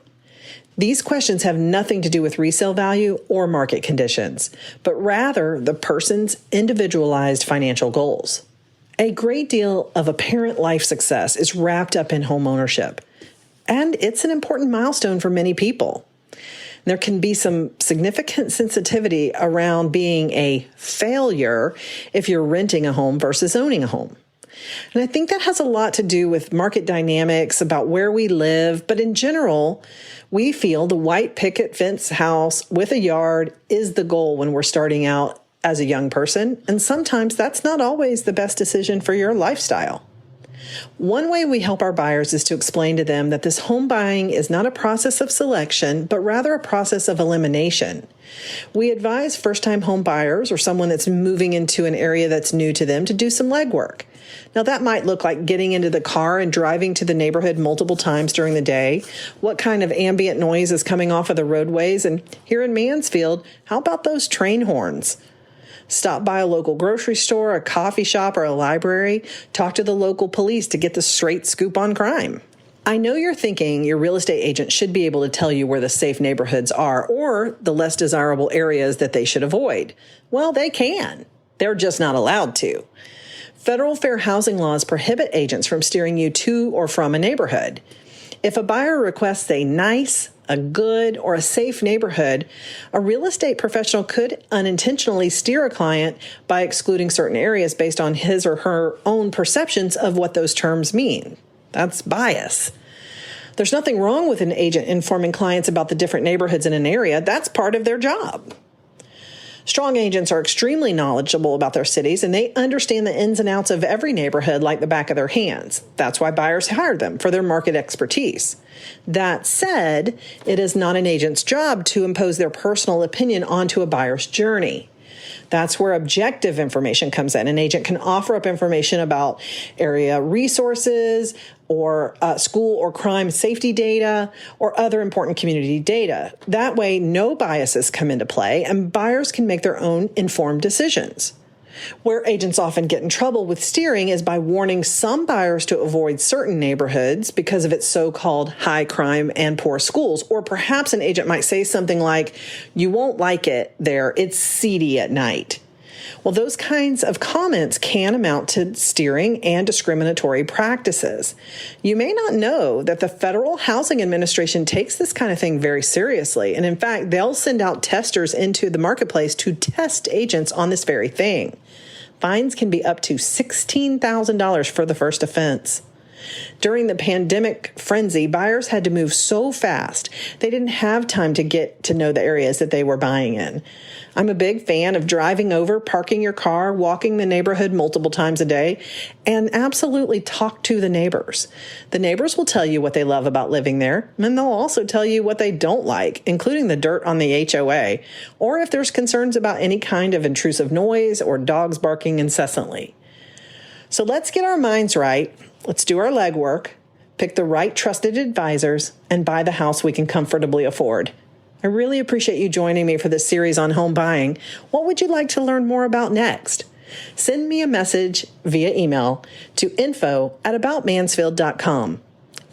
These questions have nothing to do with resale value or market conditions, but rather the person's individualized financial goals. A great deal of apparent life success is wrapped up in home ownership, and it's an important milestone for many people. There can be some significant sensitivity around being a failure if you're renting a home versus owning a home. And I think that has a lot to do with market dynamics about where we live. But in general, we feel the white picket fence house with a yard is the goal when we're starting out as a young person. And sometimes that's not always the best decision for your lifestyle. One way we help our buyers is to explain to them that this home buying is not a process of selection, but rather a process of elimination. We advise first-time home buyers or someone that's moving into an area that's new to them to do some legwork. Now, that might look like getting into the car and driving to the neighborhood multiple times during the day. What kind of ambient noise is coming off of the roadways? And here in Mansfield, how about those train horns? Stop by a local grocery store, a coffee shop, or a library. Talk to the local police to get the straight scoop on crime. I know you're thinking your real estate agent should be able to tell you where the safe neighborhoods are or the less desirable areas that they should avoid. Well, they can. They're just not allowed to. Federal fair housing laws prohibit agents from steering you to or from a neighborhood. If a buyer requests a nice, a good, or a safe neighborhood, a real estate professional could unintentionally steer a client by excluding certain areas based on his or her own perceptions of what those terms mean. That's bias. There's nothing wrong with an agent informing clients about the different neighborhoods in an area. That's part of their job. Strong agents are extremely knowledgeable about their cities, and they understand the ins and outs of every neighborhood like the back of their hands. That's why buyers hire them, for their market expertise. That said, it is not an agent's job to impose their personal opinion onto a buyer's journey. That's where objective information comes in. An agent can offer up information about area resources or school or crime safety data or other important community data. That way, no biases come into play and buyers can make their own informed decisions. Where agents often get in trouble with steering is by warning some buyers to avoid certain neighborhoods because of its so-called high crime and poor schools. Or perhaps an agent might say something like, "You won't like it there, it's seedy at night." Well, those kinds of comments can amount to steering and discriminatory practices. You may not know that the Federal Housing Administration takes this kind of thing very seriously. And in fact, they'll send out testers into the marketplace to test agents on this very thing. Fines can be up to $16,000 for the first offense. During the pandemic frenzy, buyers had to move so fast, they didn't have time to get to know the areas that they were buying in. I'm a big fan of driving over, parking your car, walking the neighborhood multiple times a day, and absolutely talk to the neighbors. The neighbors will tell you what they love about living there, and they'll also tell you what they don't like, including the dirt on the HOA, or if there's concerns about any kind of intrusive noise or dogs barking incessantly. So let's get our minds right. Let's do our legwork, pick the right trusted advisors, and buy the house we can comfortably afford. I really appreciate you joining me for this series on home buying. What would you like to learn more about next? Send me a message via email to info@aboutmansfield.com.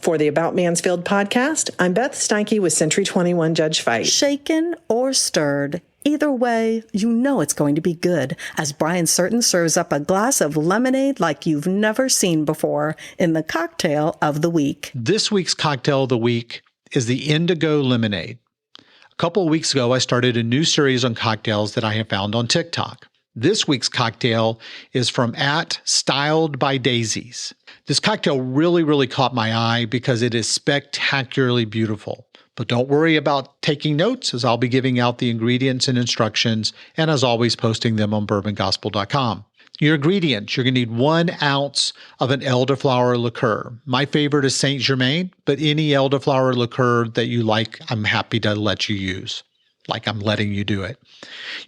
For the About Mansfield podcast, I'm Beth Steinke with Century 21 Judge Fight. Shaken or stirred, either way, you know it's going to be good as Brian Certain serves up a glass of lemonade like you've never seen before in the cocktail of the week. This week's cocktail of the week is the Indigo Lemonade. A couple of weeks ago, I started a new series on cocktails that I have found on TikTok. This week's cocktail is from @StyledByDaisies. This cocktail really caught my eye because it is spectacularly beautiful. But don't worry about taking notes, as I'll be giving out the ingredients and instructions, and as always, posting them on bourbongospel.com. Your ingredients, you're going to need 1 ounce of an elderflower liqueur. My favorite is Saint Germain, but any elderflower liqueur that you like, I'm happy to let you use, like I'm letting you do it.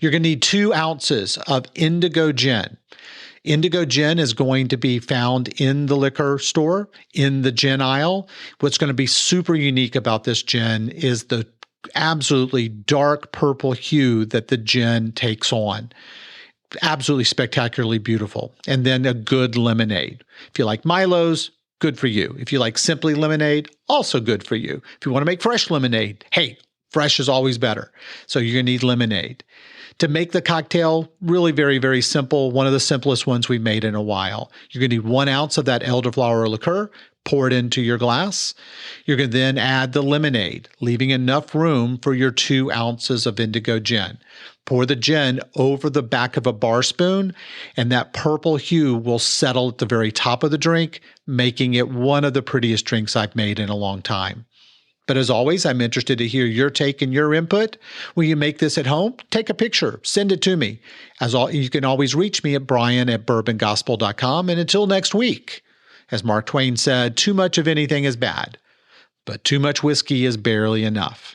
You're going to need 2 ounces of indigo gin. Indigo gin is going to be found in the liquor store, in the gin aisle. What's going to be super unique about this gin is the absolutely dark purple hue that the gin takes on. Absolutely spectacularly beautiful. And then a good lemonade. If you like Milo's, good for you. If you like simply lemonade, also good for you. If you want to make fresh lemonade, hey, fresh is always better. So you're going to need lemonade. To make the cocktail, really very simple. One of the simplest ones we've made in a while. You're going to need 1 ounce of that elderflower liqueur. Pour it into your glass. You're going to then add the lemonade, leaving enough room for your 2 ounces of indigo gin. Pour the gin over the back of a bar spoon, and that purple hue will settle at the very top of the drink, making it one of the prettiest drinks I've made in a long time. But as always, I'm interested to hear your take and your input. When you make this at home, take a picture, send it to me. You can always reach me at brian@bourbongospel.com. And until next week, as Mark Twain said, too much of anything is bad, but too much whiskey is barely enough.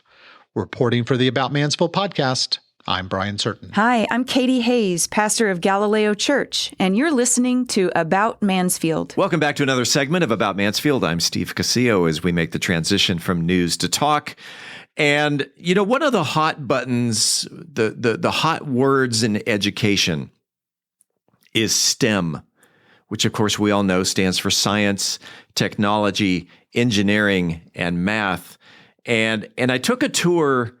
Reporting for the About Mansfield podcast, I'm Brian Certain. Hi, I'm Katie Hayes, pastor of Galileo Church, and you're listening to About Mansfield. Welcome back to another segment of About Mansfield. I'm Steve Casillo as we make the transition from news to talk. And, you know, one of the hot buttons, the hot words in education is STEM, which of course we all know stands for science, technology, engineering, and math. And I took a tour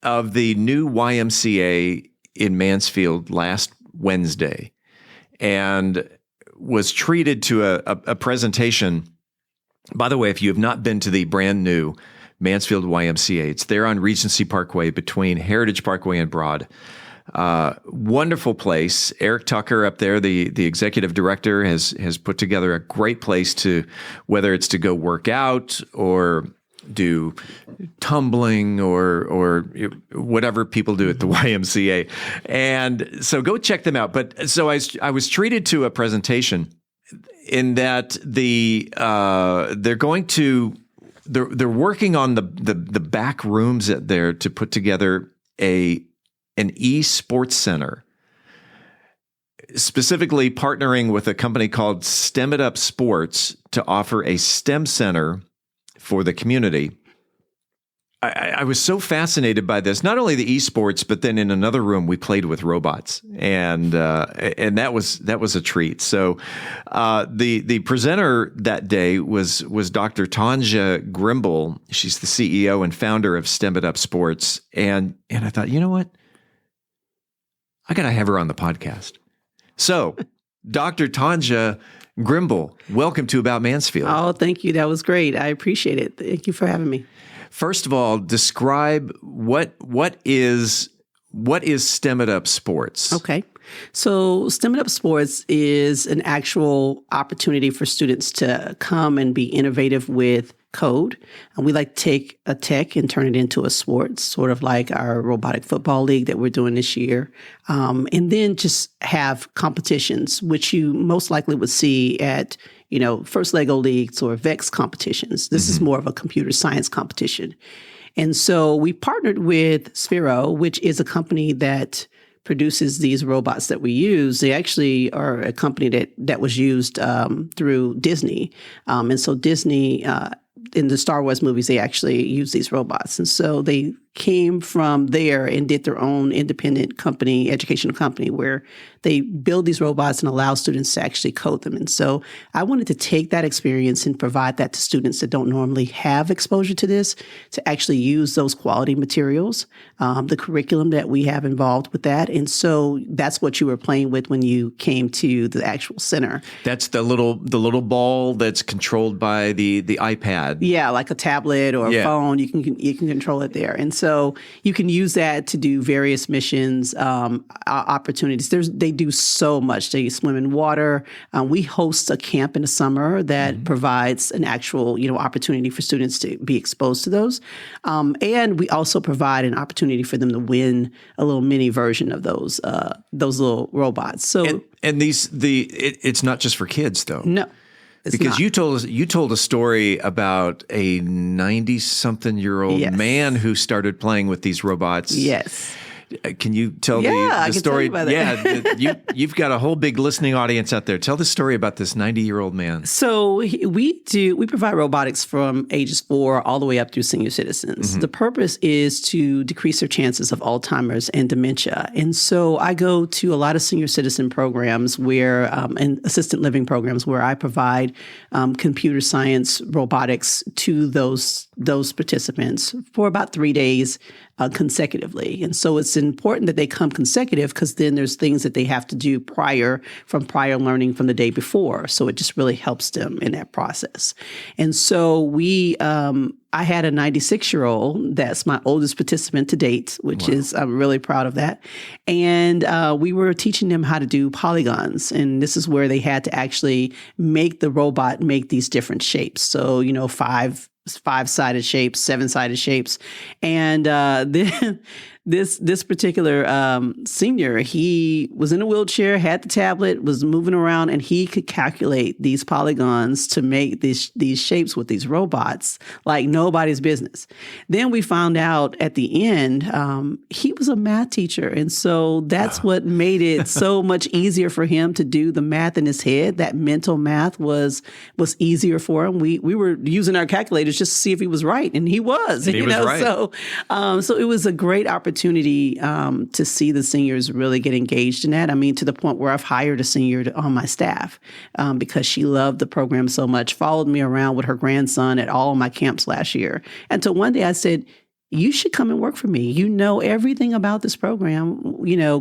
of the new YMCA in Mansfield last Wednesday and was treated to a presentation. By the way, if you have not been to the brand new Mansfield YMCA, it's there on Regency Parkway between Heritage Parkway and Broad. Wonderful place. Eric Tucker up there, the executive director, has put together a great place to, whether it's to go work out or do tumbling or whatever people do at the YMCA. And so go check them out. But so I was treated to a presentation in that they're working on the back rooms there to put together an esports center specifically partnering with a company called STEM It Up Sports to offer a STEM center for the community. I was so fascinated by this. Not only the esports, but then in another room we played with robots, and that was a treat. So the presenter that day was Dr. Tonjia Grimble. She's the CEO and founder of STEM It Up Sports, and I thought, you know what, I got to have her on the podcast. So, Dr. Tonjia Grimble, welcome to About Mansfield. Oh, thank you. That was great. I appreciate it. Thank you for having me. First of all, describe what is STEM It Up Sports? Okay. So STEM It Up Sports is an actual opportunity for students to come and be innovative with code. And we like to take a tech and turn it into a sport, sort of like our robotic football league that we're doing this year. And then just have competitions, which you most likely would see at First Lego Leagues or VEX competitions. This is more of a computer science competition. And so we partnered with Sphero, which is a company that produces these robots that we use. They actually are a company that was used through Disney. And so Disney, in the Star Wars movies, they actually use these robots. And so they came from there and did their own independent company, educational company, where they build these robots and allow students to actually code them. And so I wanted to take that experience and provide that to students that don't normally have exposure to this, to actually use those quality materials, the curriculum that we have involved with that. And so that's what you were playing with when you came to the actual center. That's the little ball that's controlled by the iPad. Yeah, like a tablet or a phone. You can control it there. And so you can use that to do various missions, opportunities. They do so much. They swim in water. We host a camp in the summer that provides an actual, opportunity for students to be exposed to those. And we also provide an opportunity for them to win a little mini version of those little robots. So it's not just for kids though. No. Because you told a story about a 90-something-year-old man who started playing with these robots. Yes. Can you tell the story? Tell you about that. You've got a whole big listening audience out there. Tell the story about this 90-year-old man. So we provide robotics from ages 4 all the way up through senior citizens. The purpose is to decrease their chances of Alzheimer's and dementia. And so I go to a lot of senior citizen programs where and assistant living programs where I provide computer science robotics to those participants for about 3 days consecutively. And so it's important that they come consecutive because then there's things that they have to do prior learning from the day before. So it just really helps them in that process. And so I had a 96-year-old that's my oldest participant to date, which is, I'm really proud of that. And we were teaching them how to do polygons. And this is where they had to actually make the robot make these different shapes. So, 5-sided shapes, 7-sided shapes. And then this particular senior, he was in a wheelchair, had the tablet, was moving around, and he could calculate these polygons to make these shapes with these robots like nobody's business. Then we found out at the end, he was a math teacher. And so that's what made it so much easier for him to do the math in his head. That mental math was easier for him. We were using our calculators just to see if he was right, and he was. He was right. So it was a great opportunity to see the seniors really get engaged in that. I mean, to the point where I've hired a senior on my staff because she loved the program so much, followed me around with her grandson at all of my camps last year. And so one day I said, you should come and work for me. You know everything about this program,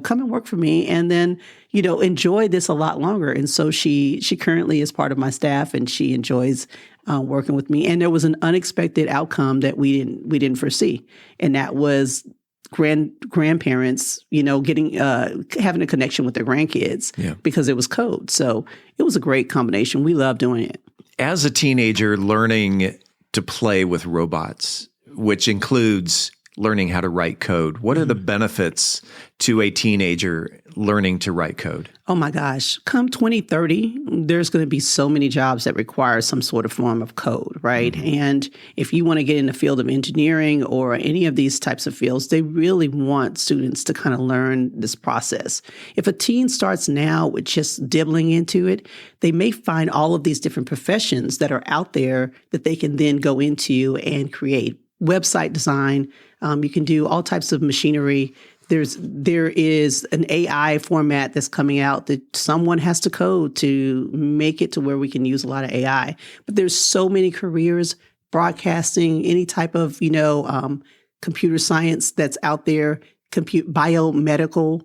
come and work for me and then, enjoy this a lot longer. And so she currently is part of my staff and she enjoys working with me. And there was an unexpected outcome that we didn't foresee. And that was grandparents, getting having a connection with their grandkids because it was code. So it was a great combination. We love doing it. As a teenager learning to play with robots, which includes learning how to write code. What are the benefits to a teenager learning to write code? Oh my gosh. Come 2030, there's going to be so many jobs that require some sort of form of code, right? And if you want to get in the field of engineering or any of these types of fields, they really want students to kind of learn this process. If a teen starts now with just dibbling into it, they may find all of these different professions that are out there that they can then go into and create. Website design, you can do all types of machinery. There is an AI format that's coming out that someone has to code to make it to where we can use a lot of AI. But there's so many careers, broadcasting, any type of, computer science that's out there, biomedical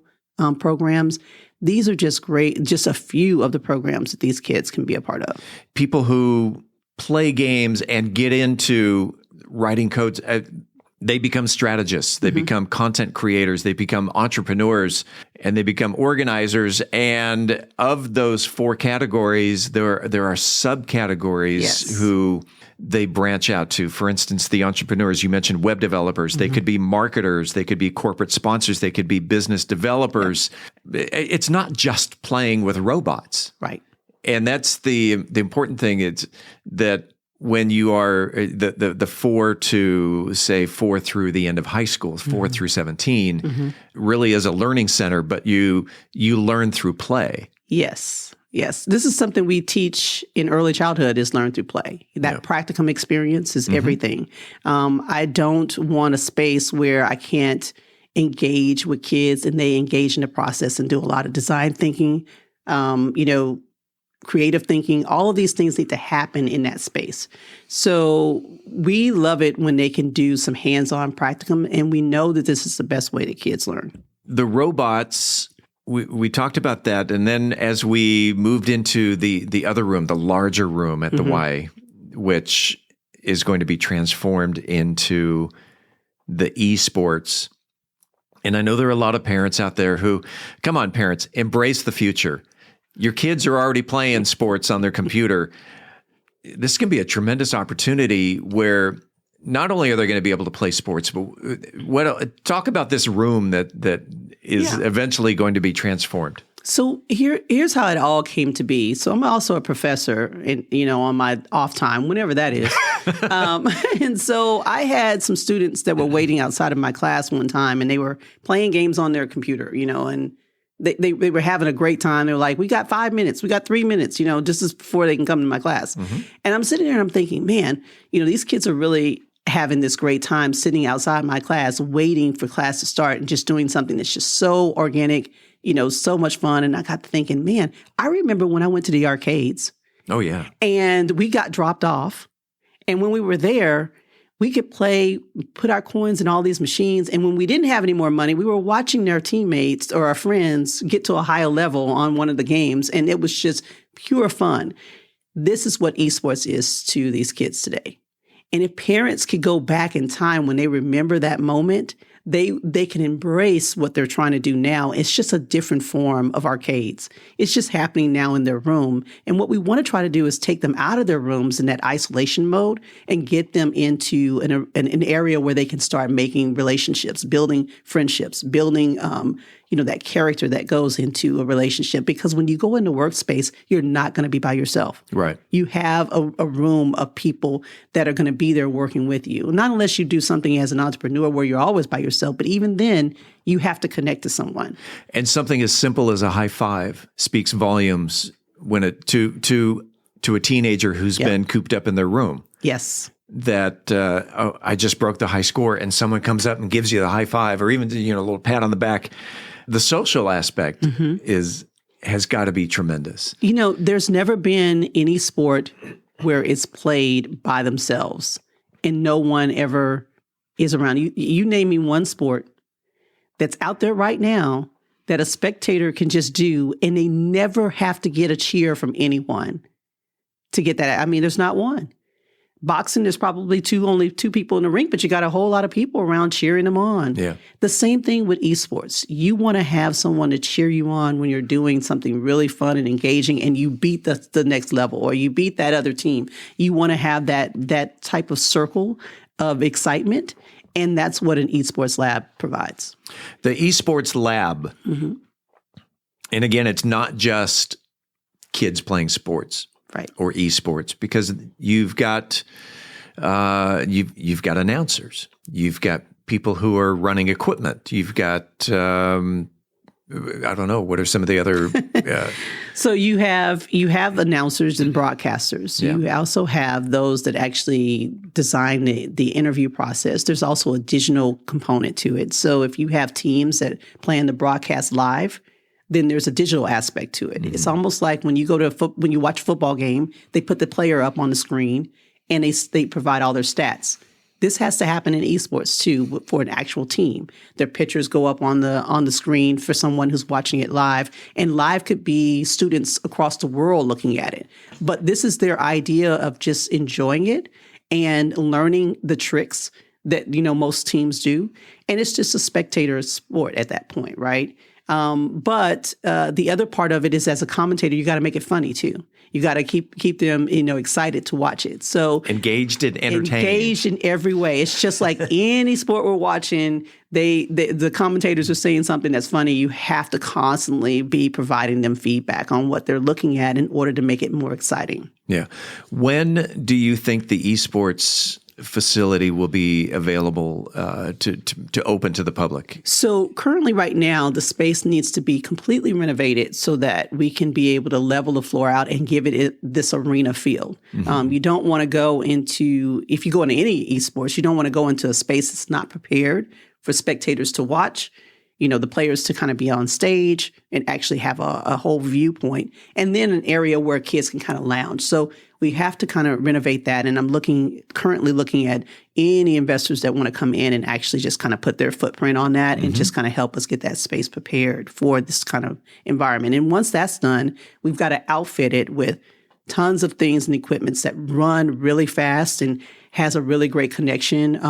programs. These are just great, just a few of the programs that these kids can be a part of. People who play games and get into writing codes, they become strategists, they become content creators, they become entrepreneurs, and they become organizers. And of those 4 categories, there are subcategories who they branch out to. For instance, the entrepreneurs, you mentioned web developers. They could be marketers. They could be corporate sponsors. They could be business developers. It's not just playing with robots. Right. And that's the important thing is that when you are the 4 through the end of high school, 4 through 17, really is a learning center, but you learn through play. Yes. This is something we teach in early childhood is learn through play. That practicum experience is everything. I don't want a space where I can't engage with kids and they engage in the process and do a lot of design thinking, creative thinking. All of these things need to happen in that space. So we love it when they can do some hands-on practicum, and we know that this is the best way that kids learn. The robots, we talked about that, and then as we moved into the other room, the larger room at the Y, which is going to be transformed into the esports. And I know there are a lot of parents out there who, come on, parents, embrace the future. Your kids are already playing sports on their computer. This can be a tremendous opportunity where not only are they going to be able to play sports, but talk about this room that is eventually going to be transformed. So here's how it all came to be. So I'm also a professor, on my off time, whenever that is. And so I had some students that were waiting outside of my class one time, and they were playing games on their computer, and They were having a great time. They were like, we got 5 minutes, we got 3 minutes, just as before they can come to my class. And I'm sitting there and I'm thinking, man, these kids are really having this great time sitting outside my class, waiting for class to start and just doing something that's just so organic, so much fun. And I got to thinking, man, I remember when I went to the arcades. Oh, yeah. And we got dropped off. And when we were there, we could play, put our coins in all these machines. And when we didn't have any more money, we were watching our teammates or our friends get to a higher level on one of the games. And it was just pure fun. This is what esports is to these kids today. And if parents could go back in time when they remember that moment, they can embrace what they're trying to do now. It's just a different form of arcades. It's just happening now in their room. And what we want to try to do is take them out of their rooms in that isolation mode and get them into an area where they can start making relationships, building friendships, building that character that goes into a relationship. Because when you go into workspace, you're not going to be by yourself. Right. You have a room of people that are going to be there working with you. Not unless you do something as an entrepreneur where you're always by yourself, but even then, you have to connect to someone. And something as simple as a high five speaks volumes when to a teenager who's been cooped up in their room. Yes. That I just broke the high score, and someone comes up and gives you the high five, or even a little pat on the back. The social aspect has got to be tremendous. There's never been any sport where it's played by themselves and no one ever is around. You name me one sport that's out there right now that a spectator can just do, and they never have to get a cheer from anyone to get that. I mean, there's not one. Boxing, there's probably only two people in the ring, but you got a whole lot of people around cheering them on. Yeah. The same thing with esports. You want to have someone to cheer you on when you're doing something really fun and engaging, and you beat the next level, or you beat that other team. You want to have that type of circle of excitement. And that's what an esports lab provides. The esports lab, and again, it's not just kids playing sports, right, or esports, because you've got announcers, you've got people who are running equipment, you've got I don't know, what are some of the other? So you have announcers and broadcasters. Yeah. You also have those that actually design the interview process. There's also a digital component to it. So if you have teams that plan the broadcast live, then there's a digital aspect to it. It's almost like when you go to when you watch a football game, they put the player up on the screen and they provide all their stats. This has to happen in esports too for an actual team. Their pictures go up on the screen for someone who's watching it live, and live could be students across the world looking at it. But this is their idea of just enjoying it and learning the tricks that most teams do, and it's just a spectator sport at that point, right? But the other part of it is, as a commentator, you got to make it funny too. You got to keep them, excited to watch it. So engaged and entertained. Engaged in every way. It's just like any sport we're watching. The commentators are saying something that's funny. You have to constantly be providing them feedback on what they're looking at in order to make it more exciting. Yeah. When do you think the esports facility will be available to open to the public? So currently right now, the space needs to be completely renovated so that we can be able to level the floor out and give it this arena feel. You don't want to go into, if you go into any esports, you don't want to go into a space that's not prepared for spectators to watch. The players to kind of be on stage and actually have a whole viewpoint, and then an area where kids can kind of lounge. So we have to kind of renovate that. And I'm currently looking at any investors that want to come in and actually just kind of put their footprint on that and just kind of help us get that space prepared for this kind of environment. And once that's done, we've got to outfit it with tons of things and equipments that run really fast and has a really great connection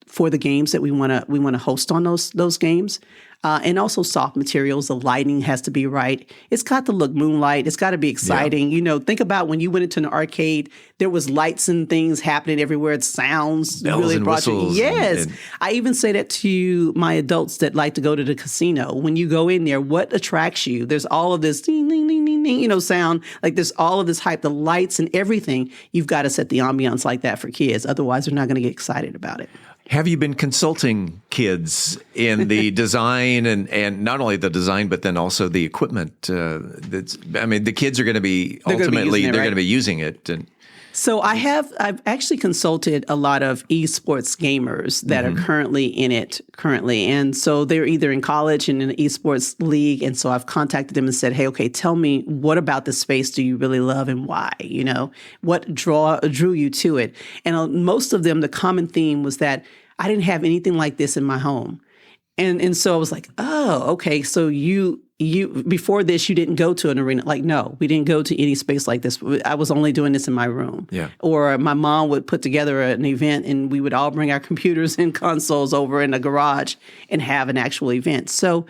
for the games that we want to host on those games, and also soft materials. The lighting has to be right. It's got to look moonlight. It's got to be exciting. Yeah. Think about when you went into an arcade, there was lights and things happening everywhere. It sounds bells really and brought you. whistles. Yes, And I even say that to my adults that like to go to the casino. When you go in there, what attracts you? There's all of this ding, ding, ding, ding, ding, sound. Like there's all of this hype, the lights and everything. You've got to set the ambiance like that for kids. Otherwise, they're not going to get excited about it. Have you been consulting kids in the design and not only the design, but then also the equipment? The kids are going to be they're going to be using it. And so I've actually consulted a lot of esports gamers that are currently in it and so they're either in college and in an esports league, and so I've contacted them and said, hey, okay, tell me, what about the space do you really love and why? What drew you to it? And most of them, the common theme was that I didn't have anything like this in my home. And so I was like, oh, okay, so you before this, you didn't go to an arena. Like, no, we didn't go to any space like this. I was only doing this in my room. Yeah. Or my mom would put together an event and we would all bring our computers and consoles over in the garage and have an actual event. So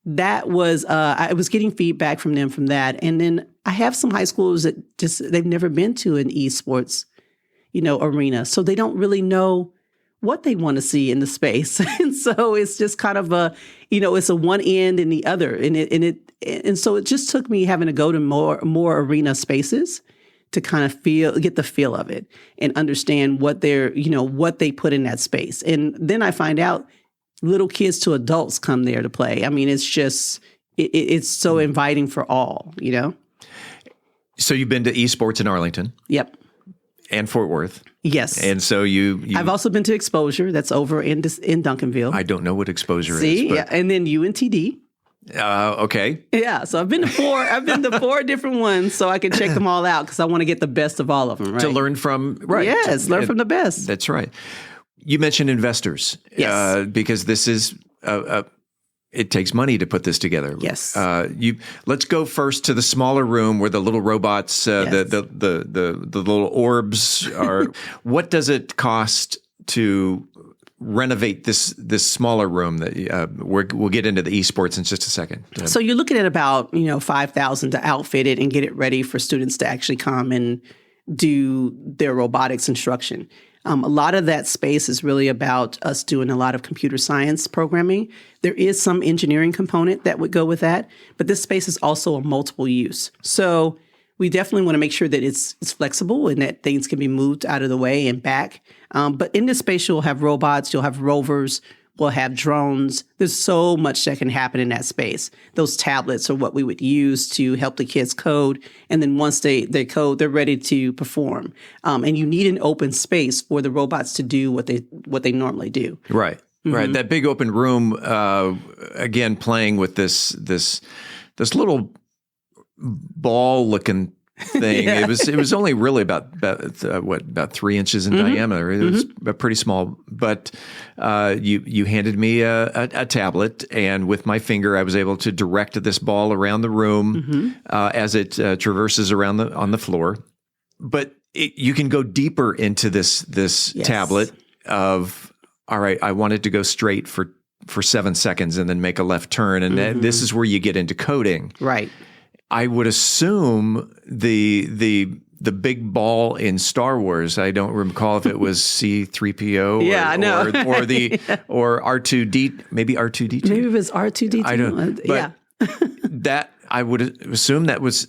that was, I was getting feedback from them from that. And then I have some high schoolers that they've never been to an esports, arena. So they don't really know what they want to see in the space. And so it's just kind of it's a one end and the other. And so it just took me having to go to more arena spaces to kind of get the feel of it and understand what what they put in that space. And then I find out little kids to adults come there to play. I mean, it's just, it's so inviting for all, So you've been to esports in Arlington? Yep. And Fort Worth? Yes. And so you I've also been to Exposure. That's over in Duncanville. I don't know what Exposure is. See? Yeah. And then UNTD. Okay. Yeah. So I've been to four different ones, so I can check them all out because I want to get the best of all of them, right? To learn from, right. Yes, learn from the best. That's right. You mentioned investors. Yes. Because this is it takes money to put this together. Yes. Let's go first to the smaller room where the little robots, the little orbs are. What does it cost to renovate this smaller room? That we'll get into the esports in just a second. So you're looking at about $5,000 to outfit it and get it ready for students to actually come and do their robotics instruction. A lot of that space is really about us doing a lot of computer science programming. There is some engineering component that would go with that, but this space is also a multiple use. So we definitely want to make sure that it's flexible and that things can be moved out of the way and back. But in this space, you'll have robots, you'll have rovers, we'll have drones. There's so much that can happen in that space. Those tablets are what we would use to help the kids code. And then once they code, they're ready to perform. And you need an open space for the robots to do what they normally do. Right. Mm-hmm. Right. That big open room, again, playing with this little ball-looking thing. Yeah. It was only really about 3 inches in diameter. It was pretty small. But you handed me a tablet, and with my finger, I was able to direct this ball around the room as it traverses around on the floor. But you can go deeper into this tablet of, all right, I wanted to go straight for 7 seconds and then make a left turn, and this is where you get into coding. Right. I would assume the big ball in Star Wars. I don't recall if it was C-3PO or R2D, maybe R2D2. Maybe it was R2D2. I don't. But that I would assume that was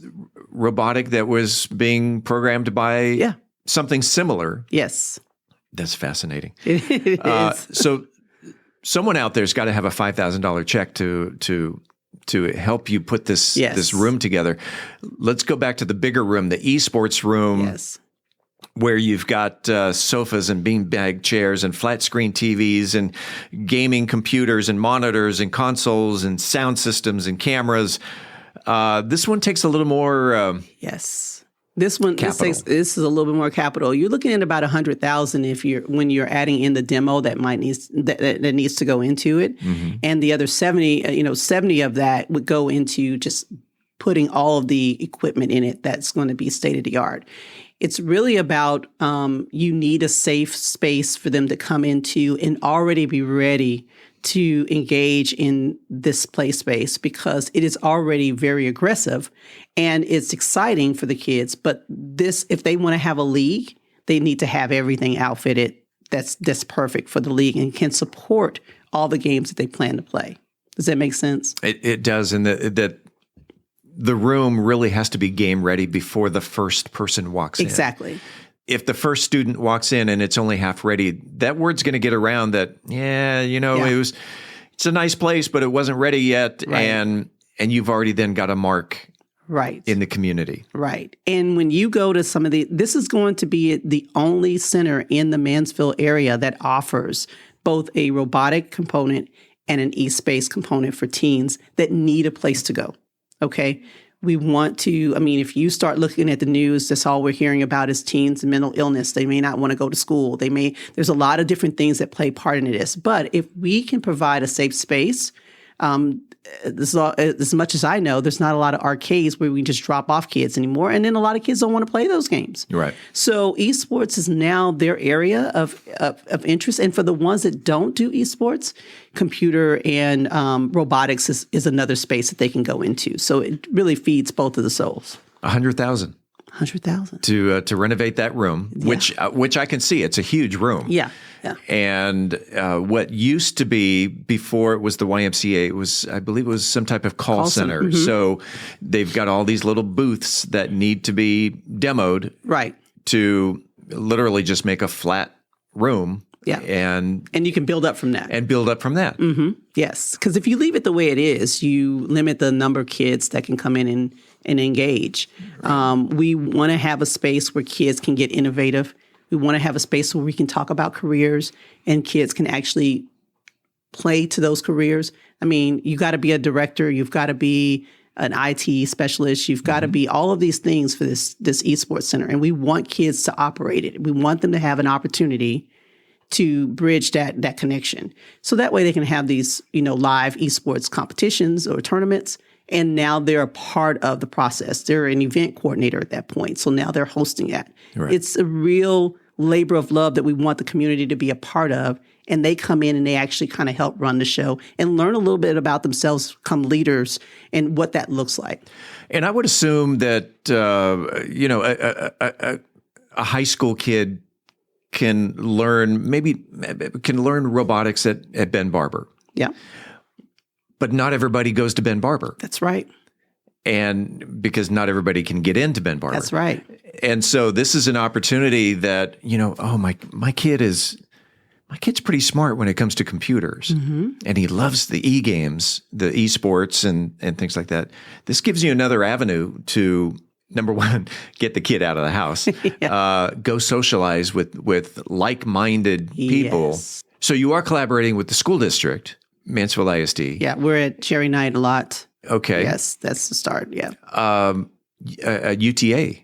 robotic that was being programmed by something similar. Yes. That's fascinating. It is. So someone out there's got to have a $5,000 check to help you put this room together. Let's go back to the bigger room, the esports room, where you've got sofas and beanbag chairs and flat screen TVs and gaming computers and monitors and consoles and sound systems and cameras. This one takes a little more. This is a little bit more capital. You're looking at about $100,000 when you're adding in the demo that needs to go into it, and the other 70 of that would go into just putting all of the equipment in it that's going to be state of the art. It's really about you need a safe space for them to come into and already be ready to engage in this play space, because it is already very aggressive and it's exciting for the kids. But if they want to have a league, they need to have everything outfitted that's perfect for the league and can support all the games that they plan to play. Does that make sense? It does, and that the room really has to be game ready before the first person walks in. Exactly. If the first student walks in and it's only half ready, that word's going to get around that, it's a nice place, but it wasn't ready yet. Right. And you've already then got a mark in the community. Right. And when you go to some of this is going to be the only center in the Mansfield area that offers both a robotic component and an e-space component for teens that need a place to go. Okay. We want to, if you start looking at the news, that's all we're hearing about is teens and mental illness. They may not want to go to school. There's a lot of different things that play part in this. But if we can provide a safe space, as much as I know, there's not a lot of arcades where we can just drop off kids anymore. And then a lot of kids don't want to play those games. Right. So esports is now their area of interest. And for the ones that don't do esports, computer and robotics is another space that they can go into. So it really feeds both of the souls. $100,000. $100,000 to renovate that room, which I can see. It's a huge room. Yeah. And what used to be before it was the YMCA, I believe it was some type of call center. Mm-hmm. So they've got all these little booths that need to be demoed, to literally just make a flat room. Yeah. And you can build up from that. Mm-hmm. Yes. Because if you leave it the way it is, you limit the number of kids that can come in and engage. Right. We want to have a space where kids can get innovative. We want to have a space where we can talk about careers and kids can actually play to those careers. You got to be a director. You've got to be an IT specialist. You've got to be all of these things for this esports center. And we want kids to operate it. We want them to have an opportunity to bridge that connection. So that way they can have these, live esports competitions or tournaments. And now they're a part of the process. They're an event coordinator at that point. So now they're hosting that. Right. It's a real labor of love that we want the community to be a part of. And they come in and they actually kind of help run the show and learn a little bit about themselves, become leaders, and what that looks like. And I would assume that, a high school kid can learn robotics at Ben Barber. Yeah. But not everybody goes to Ben Barber. That's right. And because not everybody can get into Ben Barber. That's right. And so this is an opportunity that, my kid's pretty smart when it comes to computers. Mm-hmm. And he loves the e-games, the esports and things like that. This gives you another avenue to, number one, get the kid out of the house, go socialize with like-minded people. Yes. So you are collaborating with the school district, Mansfield ISD. Yeah, we're at Cherry Night a lot. Okay. Yes, that's the start. Yeah. UTA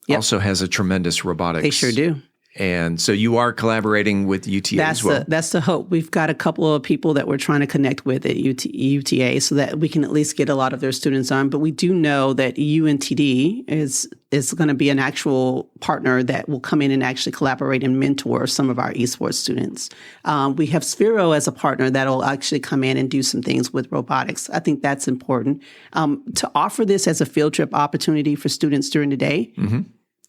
also has a tremendous robotics. They sure do. And so you are collaborating with UTA as well. That's the hope. We've got a couple of people that we're trying to connect with at UTA so that we can at least get a lot of their students on. But we do know that UNTD is going to be an actual partner that will come in and actually collaborate and mentor some of our esports students. We have Sphero as a partner that will actually come in and do some things with robotics. I think that's important. To offer this as a field trip opportunity for students during the day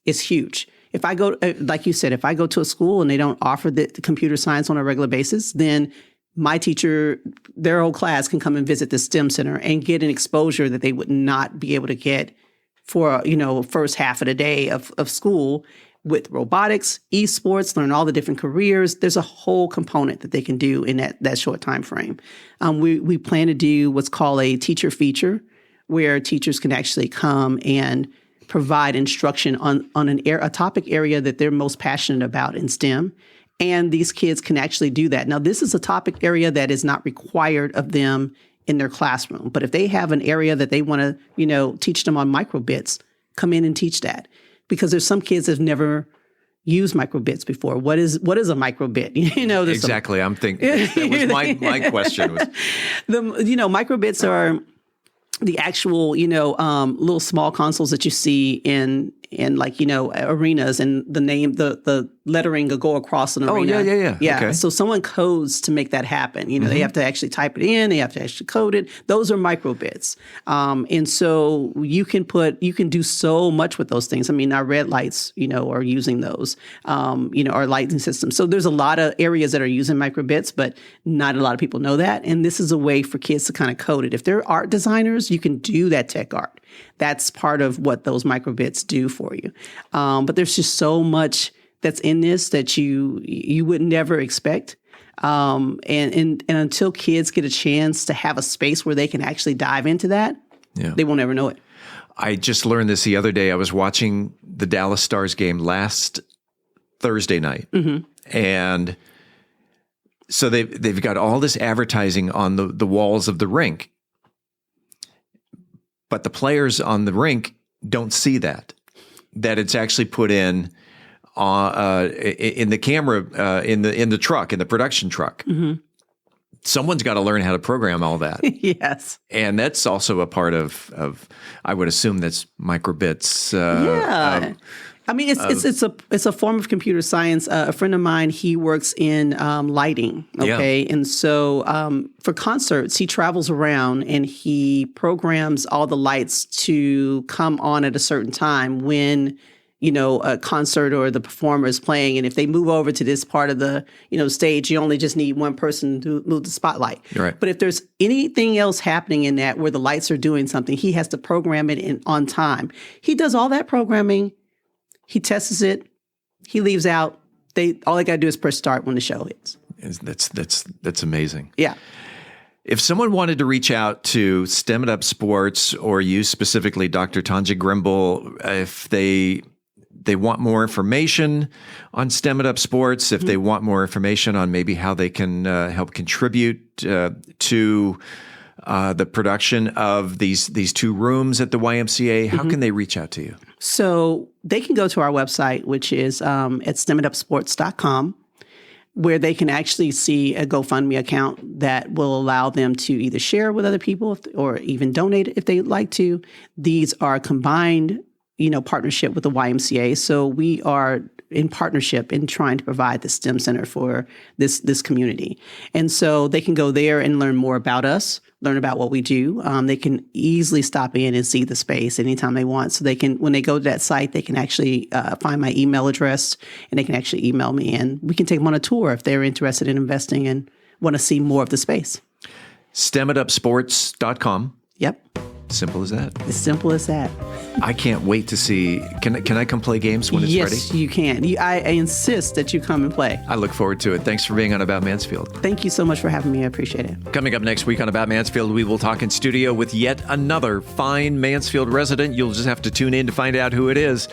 is huge. If I go, like you said, if I go to a school and they don't offer the computer science on a regular basis, then my teacher, their whole class can come and visit the STEM center and get an exposure that they would not be able to get for, first half of the day of school with robotics, esports, learn all the different careers. There's a whole component that they can do in that short time frame. We plan to do what's called a teacher feature, where teachers can actually come and provide instruction on a topic area that they're most passionate about in STEM. And these kids can actually do that. Now, this is a topic area that is not required of them in their classroom. But if they have an area that they want to, teach them on microbits, come in and teach that. Because there's some kids that have never used microbits before. What is a microbit? Exactly. I'm thinking that was my question. Microbits are the actual, little small consoles that you see in arenas, and the lettering will go across an arena. Oh, yeah. Okay. So someone codes to make that happen. They have to actually type it in. They have to actually code it. Those are microbits. And so you can do so much with those things. I mean, our red lights, are using those, our lighting system. So there's a lot of areas that are using microbits, but not a lot of people know that. And this is a way for kids to kind of code it. If they're art designers, you can do that tech art. That's part of what those microbits do for you. But there's just so much that's in this that you would never expect. And until kids get a chance to have a space where they can actually dive into that, they won't ever know it. I just learned this the other day. I was watching the Dallas Stars game last Thursday night. And so they've got all this advertising on the walls of the rink. But the players on the rink don't see that it's actually put in the camera, in the truck, in the production truck. Someone's got to learn how to program all that. Yes. And that's also a part of I would assume that's microbits. I mean, it's a form of computer science. A friend of mine, he works in lighting. Okay, and so for concerts, he travels around and he programs all the lights to come on at a certain time when a concert or the performer is playing. And if they move over to this part of the stage, you only just need one person to move the spotlight. Right. But if there's anything else happening in that where the lights are doing something, he has to program it on time. He does all that programming. He tests it. He leaves out. All they got to do is press start when the show hits. That's amazing. Yeah. If someone wanted to reach out to STEM It Up Sports or you specifically, Dr. Tonjia Grimble, if they want more information on STEM It Up Sports, if they want more information on maybe how they can help contribute to the production of these two rooms at the YMCA, how can they reach out to you? So they can go to our website, which is at stemitupsports.com, where they can actually see a GoFundMe account that will allow them to either share with other people or even donate if they'd like to. These are combined, partnership with the YMCA. So we are in partnership in trying to provide the STEM Center for this community. And so they can go there and learn more about us, learn about what we do. They can easily stop in and see the space anytime they want. So they can, when they go to that site, they can actually find my email address and they can actually email me, and we can take them on a tour if they're interested in investing and want to see more of the space. STEMitupsports.com. Yep. Simple as that. As simple as that. I can't wait to see. Can I come play games when it's ready? Yes, you can. I insist that you come and play. I look forward to it. Thanks for being on About Mansfield. Thank you so much for having me. I appreciate it. Coming up next week on About Mansfield, we will talk in studio with yet another fine Mansfield resident. You'll just have to tune in to find out who it is.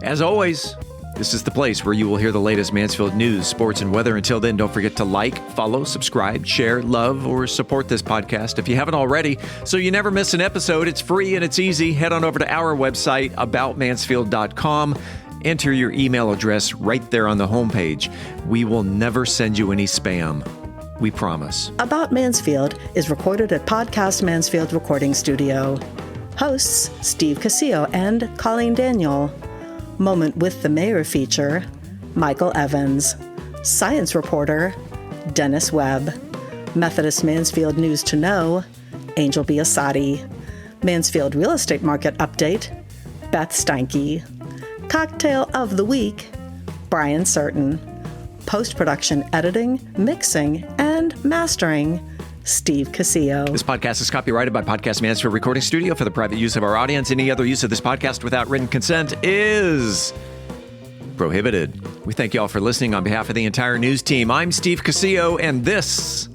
As always, this is the place where you will hear the latest Mansfield news, sports, and weather. Until then, don't forget to like, follow, subscribe, share, love, or support this podcast if you haven't already, so you never miss an episode. It's free and it's easy. Head on over to our website, aboutmansfield.com. Enter your email address right there on the homepage. We will never send you any spam. We promise. About Mansfield is recorded at Podcast Mansfield Recording Studio. Hosts Steve Casillo and Colleen Daniel. Moment with the Mayor feature, Michael Evans. Science reporter, Dennis Webb. Methodist Mansfield News to Know, Angel Biasatti. Mansfield Real Estate Market update, Beth Steinke. Cocktail of the Week, Brian Certain. Post-production editing, mixing, and mastering, Steve Casillo. This podcast is copyrighted by Podcast Mansfield Recording Studio for the private use of our audience. Any other use of this podcast without written consent is prohibited. We thank you all for listening on behalf of the entire news team. I'm Steve Casillo, and this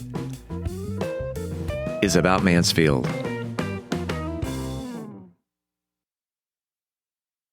is About Mansfield.